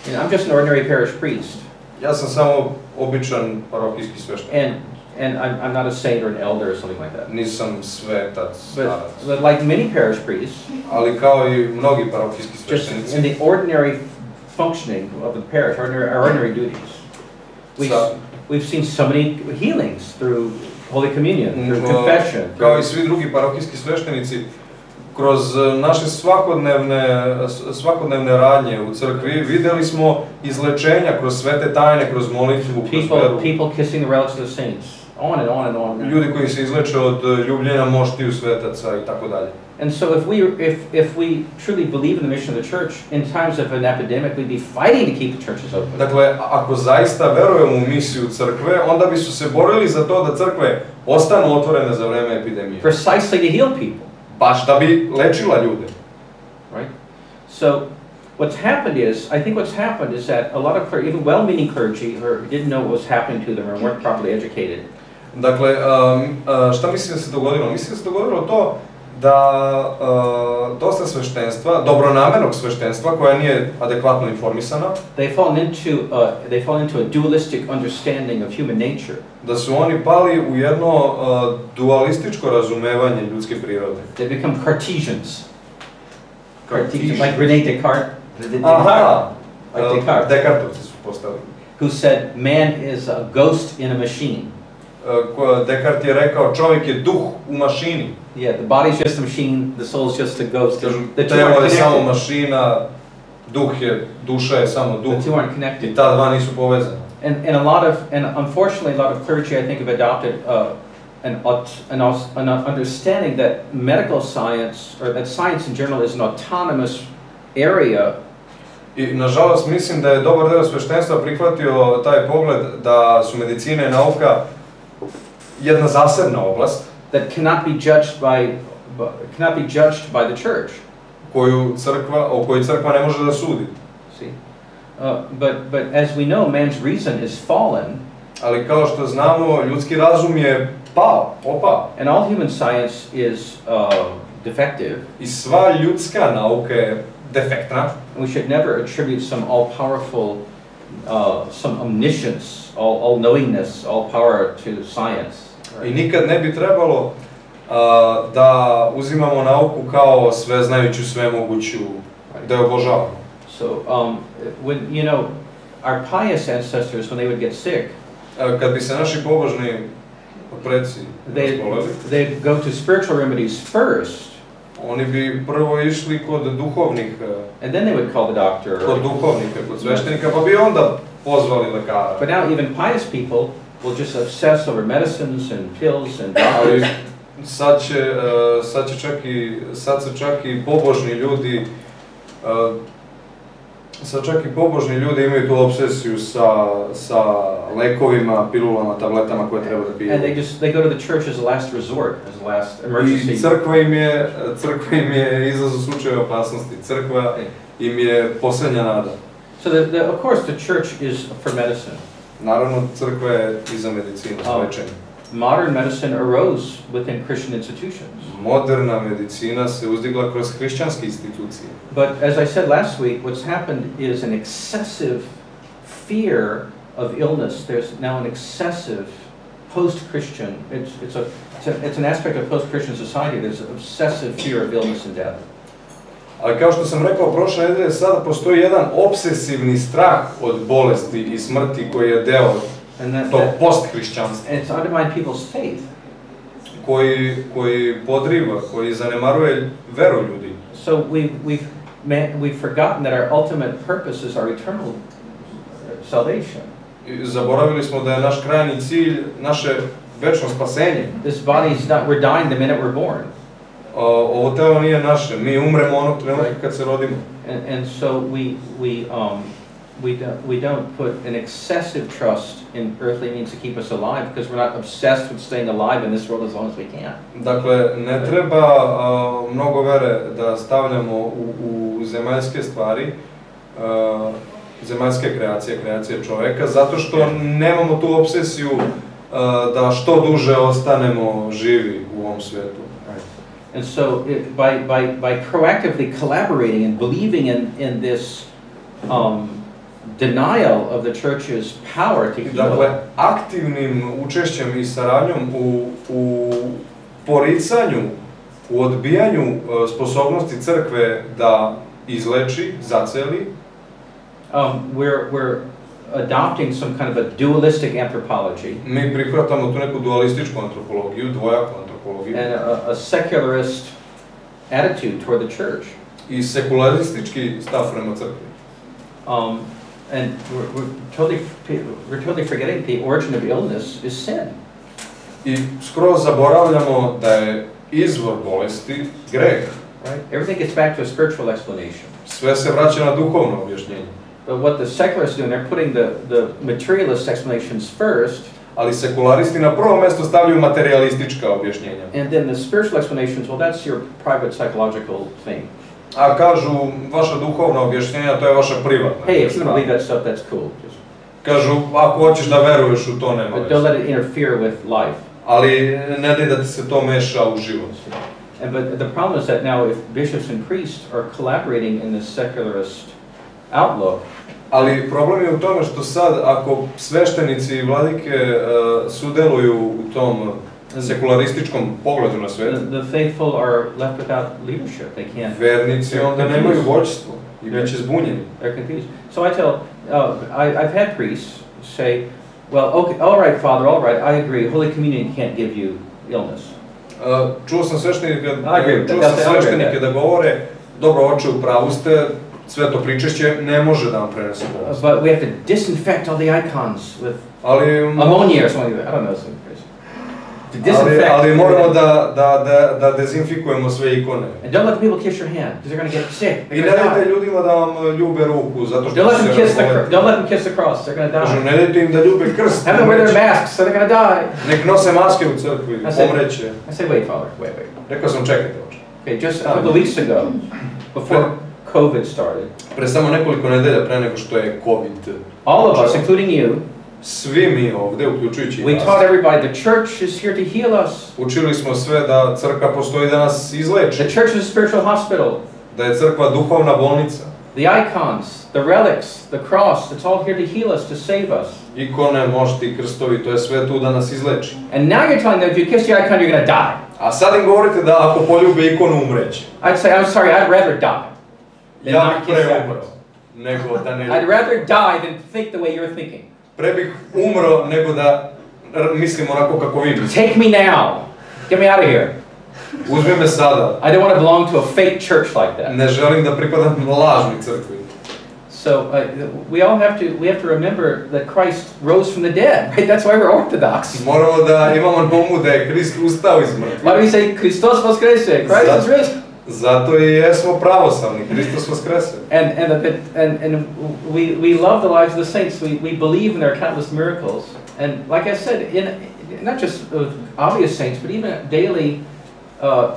I'm just an ordinary parish priest. Ja sam samo običan parohijski sveštenik. And I'm not a saint or an elder or something like that. Nisam svetac, starac. But like many parish priests, ali kao i mnogi parohijski sveštenici, just in the ordinary functioning of the parish, our ordinary duties, we've seen so many healings through Holy Communion, through confession. Kao i svi drugi parohijski sveštenici, kroz naše svakodnevne radnje u crkvi videli smo izlečenja kroz svete tajne, kroz molitvu, kroz veru. People kissing the relics of the saints, on and on and on. Ljudi koji se izleče od ljubljenja moštiju svetaca i tako dalje. And so if we truly believe in the mission of the church, in times of an epidemic, we'd be fighting to keep the churches open. Dakle, ako zaista verujemo u misiju crkve, onda bi su se borili za to da crkve ostanu otvorene za vreme epidemije. Precisely to heal people. Baš da bi lečila ljude. Right? So what's happened is, I think what's happened is that a lot of clergy, even well-meaning clergy, didn't know what was happening to them or weren't properly educated. Dakle, šta mislim da se dogodilo? Mislim da se dogodilo to da dosta sveštenstva, dobronamernog sveštenstva koja nije adekvatno informisana, they fall into a dualistic understanding of human nature. Da su oni pali u jedno dualističko razumevanje ljudske prirode. They become Cartesians. Like René Descartes. Aha, like Descartes. Descartovci su postali. Who said man is a ghost in a machine. Descartes je rekao čovjek je duh u mašini. Yeah, the body's just a machine, the soul's just a ghost. Telo je samo mašina, duša je samo duh. The two aren't connected. I ta dva nisu povezana. And unfortunately, a lot of clergy, I think, have adopted an understanding that medical science, or that science in general, is an autonomous area. I nažalost mislim da je dobar deo sveštenstva prihvatio taj pogled da su medicina i nauka jedna zasebna oblast that cannot be judged by the church. O kojoj crkva ne može da sudi. See, but as we know, man's reason is fallen. Ali kao što znamo, ljudski razum je opao. And all human science is defective. I sva ljudska nauka je defektna. We should never attribute some all-powerful, some omniscience, all-knowingness, all power to science. I nikad ne bi trebalo da uzimamo nauku kao sveznajuću, svemoguću, da je obožavamo. So, when, you know, our pious ancestors, when they would get sick, kad bi se naši pobožni preci razboleli, they'd go to spiritual remedies first. Oni bi prvo išli kod duhovnih, and then they would call the doctor. Kod duhovnika, kod sveštenika, pa bi onda pozvali lekara. But now even pious people will just obsess over medicines and pills and doctors. Sad se čak i pobožni ljudi imaju tu obsesiju sa lekovima, pilulama, tabletama koje treba da piju. And they go to the church as a last resort, as a last emergency. I crkva im je izlaz u slučaju opasnosti. Crkva im je posljednja nada. So of course the church is for medicine. Naravno, crkva je i za medicinu, lečenje. Modern medicine arose within Christian institutions. Moderna medicina se uzdigla kroz hrišćanske institucije. But as I said last week, what's happened is an excessive fear of illness. There's now an excessive post-Christian. It's an aspect of post-Christian society. There's an obsessive fear of illness and death. Ali kao što sam rekao prošle nedelje, sada postoji jedan obsesivni strah od bolesti i smrti koji je deo tog post-hrišćanstva. And it's undermined people's faith. Koji podriva, koji zanemaruje veru ljudi. So we've forgotten that our ultimate purpose is our eternal salvation. Zaboravili smo da je naš krajnji cilj naše večno spasenje. This body is not, we're dying the minute we're born. Ovo telo nije naše, mi umremo onog trenutka kad se rodimo. And so we don't put an excessive trust in earthly means to keep us alive, because we're not obsessed with staying alive in this world as long as we can. Dakle, ne treba mnogo vere da stavljamo u zemaljske stvari, zemaljske kreacije čoveka, zato što nemamo tu obsesiju da što duže ostanemo živi u ovom svijetu. And so by proactively collaborating and believing in this denial of the church's power to heal. Dakle, aktivnim učešćem i saradnjom u poricanju, u odbijanju sposobnosti crkve da izleči, zaceli, we're adopting some kind of a dualistic anthropology. Mi prihvatamo tu neku dualističku antropologiju, dvojaku antropologiju. And a secularist attitude toward the church. I sekularistički stav prema crkvi. And we're totally forgetting the origin of illness is sin. I skroz zaboravljamo da je izvor bolesti greh. Right? Everything gets back to a spiritual explanation. Sve se vraća na duhovno objašnjenje. But what the secularists do, they're putting the materialist explanations first. Ali sekularisti na prvo mjesto stavljaju materialistička objašnjenja. And then the spiritual explanations, well, that's your private psychological thing. A kažu, vaša duhovna objašnjenja, to je vaša privatna. Hey, if you want to believe that stuff, that's cool. Kažu, ako hoćeš da veruješ u to, nema veze. But don't let it interfere with life. Ali ne daj da ti se to meša u život. But the problem is that now if bishops and priests are collaborating in this secularist outlook, ali problem je u tome što sad, ako sveštenici i vladike sudeluju u tom sekularističkom pogledu na svet, the faithful are left without leadership. They can't. Vernici onda nemaju vođstvo i bit će zbunjeni. They're confused. So I tell, I've had priests say, well, okay, all right, Father, all right, I agree. Holy Communion can't give you illness. Čuo sam sveštenike da govore, dobro, oče, u pravu ste, sveto pričešće ne može da vam prenese bolest. But we have to disinfect all the icons with ammonia or something like that. I don't know, something crazy. To disinfect. Ali moramo da dezinfikujemo sve ikone. And don't let the people kiss your hand, because they're going to get sick. I ne dajte ljudima da vam ljube ruku, zato što don't let them kiss the cross, they're going to die. Kažu, ne dajte im da ljube krst. Have them wear their masks, so they're going to die. Nek nose maske u crkvi, pomreće. I say, wait, Father, wait. Rekao sam, čekajte, oče. Okay, just a couple of weeks ago, before COVID started. Pre samo nekoliko nedelja pre nego što je COVID. All of us, including you, svi mi ovde, uključujući we taught everybody the church is here to heal us. Učili smo sve da crkva postoji da nas izleči. The church is a spiritual hospital. Da je crkva duhovna bolnica. The icons, the relics, the cross, it's all here to heal us, to save us. Ikone, mošti, krstovi, to je sve tu da nas izleči. And now you're telling them if you kiss the icon you're going to die. A sad im govorite da ako poljube ikonu umreće. I'd say, I'm sorry, I'd rather die. Ja bih pre umro, nego da ne... I'd rather die than think the way you're thinking. Pre bih umro nego da mislim onako kako vi mislite. Take me now. Get me out of here. Uzmi me sada. I don't want to belong to a fake church like that. Ne želim da pripadam lažnoj crkvi. So we have to remember that Christ rose from the dead, right? That's why we're Orthodox. Moramo da imamo na umu da je Hrist ustao iz mrtvih. Why do we say Christos vaskrese? Christ is risen. Zato i jesmo pravoslavni, Hristos vaskrese. And we love the lives of the saints. We believe in their countless miracles. And like I said, in not just obvious saints, but even daily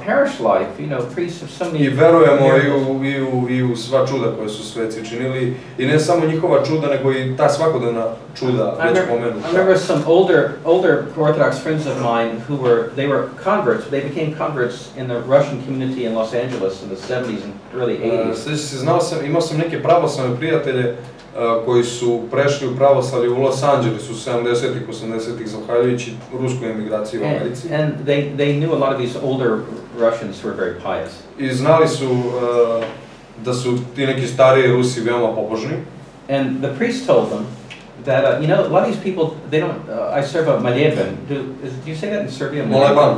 parish life, you know, priests of so many. I verujemo i u sva čuda koje su sveci činili, i ne samo njihova čuda, nego i ta svakodnevna čuda već pomenuta. I remember some older Orthodox friends of mine who were converts. They became converts in the Russian community in Los Angeles in the 70s and early 80s. Imao sam neke pravoslavne prijatelje koji su prešli u pravoslavlje u Los Angelesu 70-ih, 80-ih, zahvaljujući ruskoj emigraciji u Americi. And they knew a lot of these older Russians who were very pious. I znali su da su ti neki stariji Rusi veoma pobožni. And the priest told them that, you know, a lot of these people, they don't, I serve a moleben. Do you say that in Serbia? Moleban.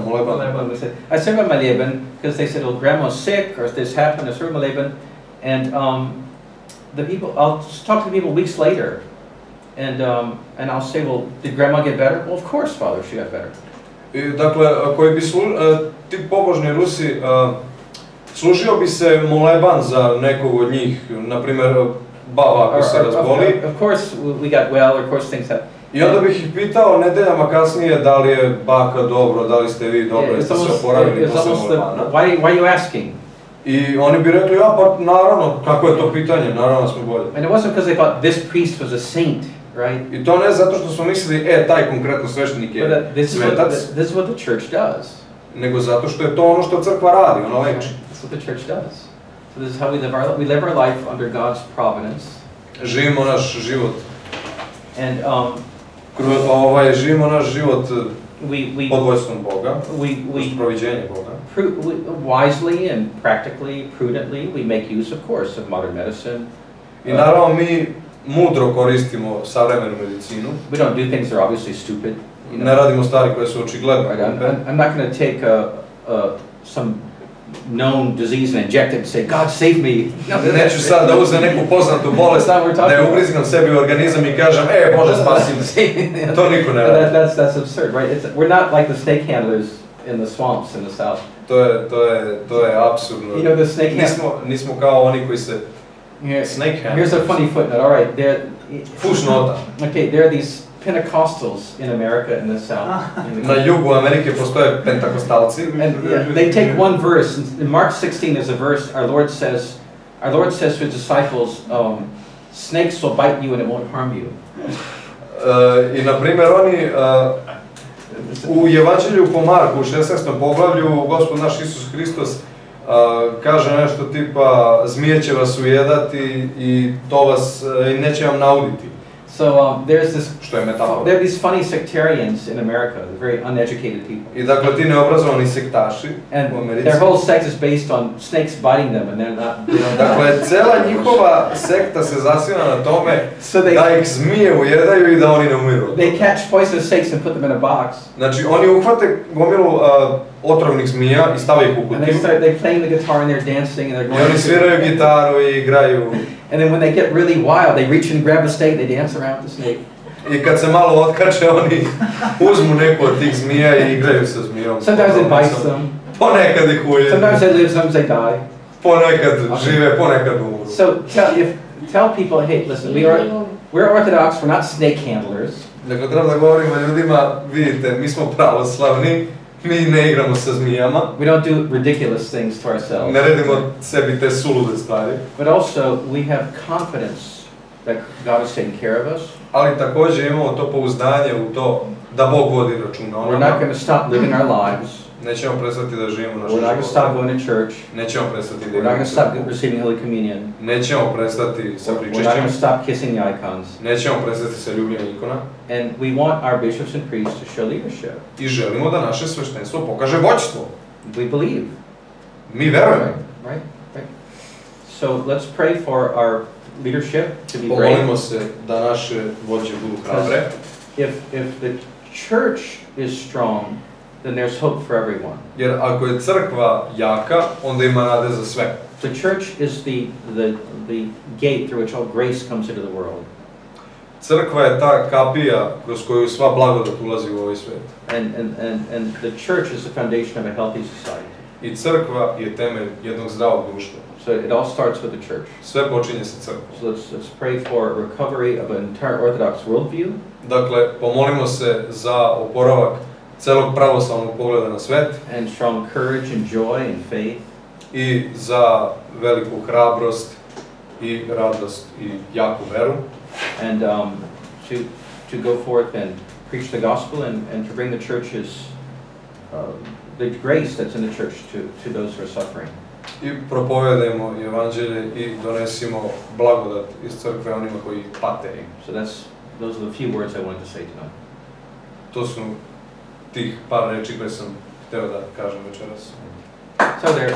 I serve a moleben because they said, well, grandma's sick, or this happened, I serve a moleben. And the people, I'll talk to the people weeks later, and I'll say, well, did grandma get better? Well, of course, Father, she got better. Dakle, koji bi ti pobožni Rusi, služio bi se moleban za nekog od njih, na primjer, baba ako se razboli. Of course, we got well, of course things happen. I onda bih ih pitao nedeljama kasnije da li je baka dobro, da li ste vi dobro, jeste se oporavili posle molebana. Why are you asking? I oni bi rekli, ja pa naravno, kako je to pitanje, naravno smo bolje. And it wasn't because they thought this priest was a saint, right? I to ne zato što smo mislili, taj konkretno sveštenik je svetac. This is what the church does. Nego zato što je to ono što crkva radi, ona leči. That's what the church does. So this is how we live our life under God's providence. Živimo naš život. And živimo naš život pod vojstvom Boga, uz proviđenje Boga. Wisely and practically, prudently, we make use, of course, of modern medicine. I naravno mi mudro koristimo savremenu medicinu. We don't do things that are obviously stupid. Ne radimo stvari koje su očigledno. I'm not going to take some known disease and inject it and say, God save me. Neću sad da uzem neku poznatu bolest, da je ubrizgam sebi u organizam i kažem, Bože spasi me. To niko ne radi. That's absurd, right? We're not like the snake handlers in the swamps in the south. To je apsurdno. You know the snake handlers? Nismo kao oni koji se snake handlers. Here's a funny footnote. All right, Fusnota. Okay, there are these Pentecostals in America in the south. Na jugu Amerike postoje pentakostalci. And they take one verse. In Mark 16 there's a verse our Lord says to his disciples, snakes will bite you and it won't harm you. I na primjer oni u Evanđelju po Marku u 16. poglavlju Gospod naš Isus Hristos kaže nešto tipa zmije će vas ujedati i to vas neće vam nauditi. So there's this. Što je metafora. There are these funny sectarians in America, very uneducated people. I dakle ti neobrazovani sektaši and u Americi. Their whole sect is based on snakes biting them, and they're not. Dakle, cela njihova sekta se zasniva na tome da ih zmije ujedaju i da oni ne umiru. They catch poisonous snakes and put them in a box. Znači oni uhvate gomilu otrovnih zmija i stave ih u kutiju. And they playing the guitar and they're dancing and they're going. I oni sviraju gitaru i igraju. And then when they get really wild, they reach and grab a snake, they dance around the snake. I kad se malo otkače, oni uzmu neku od tih zmija i igraju sa zmijom. Sometimes it bites them. Ponekad ih ujede. Sometimes they live, sometimes they die. Ponekad žive, ponekad umru. So tell people, hey, listen, we're Orthodox, we're not snake handlers. Dakle, treba da govorimo ljudima, vidite, mi smo pravoslavni, mi ne igramo sa zmijama. We don't do ridiculous things to ourselves. Ne radimo sebi te sulude stvari. But also, we have confidence that God is taking care of us. Ali također imamo to pouzdanje u to da Bog vodi računa o nama. We're not going to stop living our lives. Nećemo prestati da živimo naše živote. We're not going to stop going to church. Nećemo prestati da We're not going to stop receiving Holy Communion. Nećemo prestati sa pričešćem. We're not going to stop kissing the icons. Nećemo prestati sa ljubljenjem ikona. And we want our bishops and priests to show leadership. I želimo da naše sveštenstvo pokaže vođstvo. We believe. Mi verujemo. Right. So let's pray for our leadership to be brave. Pomolimo se da naše vođe budu hrabre. If the church is strong, then there's hope for everyone. Jer ako je crkva jaka, onda ima nade za sve. The church is the gate through which all grace comes into the world. Crkva je ta kapija kroz koju sva blagodat ulazi u ovaj svet. And the church is the foundation of a healthy society. I crkva je temelj jednog zdravog društva. So it all starts with the church. Sve počinje sa crkvom. So let's pray for recovery of an entire Orthodox worldview. Dakle, pomolimo se za oporavak celog pravoslavnog pogleda na svet. And strong courage and joy and faith. I za veliku hrabrost i radost i jaku veru. And to go forth and preach the gospel and to bring the church's the grace that's in the church to those who are suffering. I propovedajmo evanđelje i donesimo blagodat iz crkve onima koji pate. So those are the few words I wanted to say tonight. To su tih par reči koje sam hteo da kažem večeras. So there.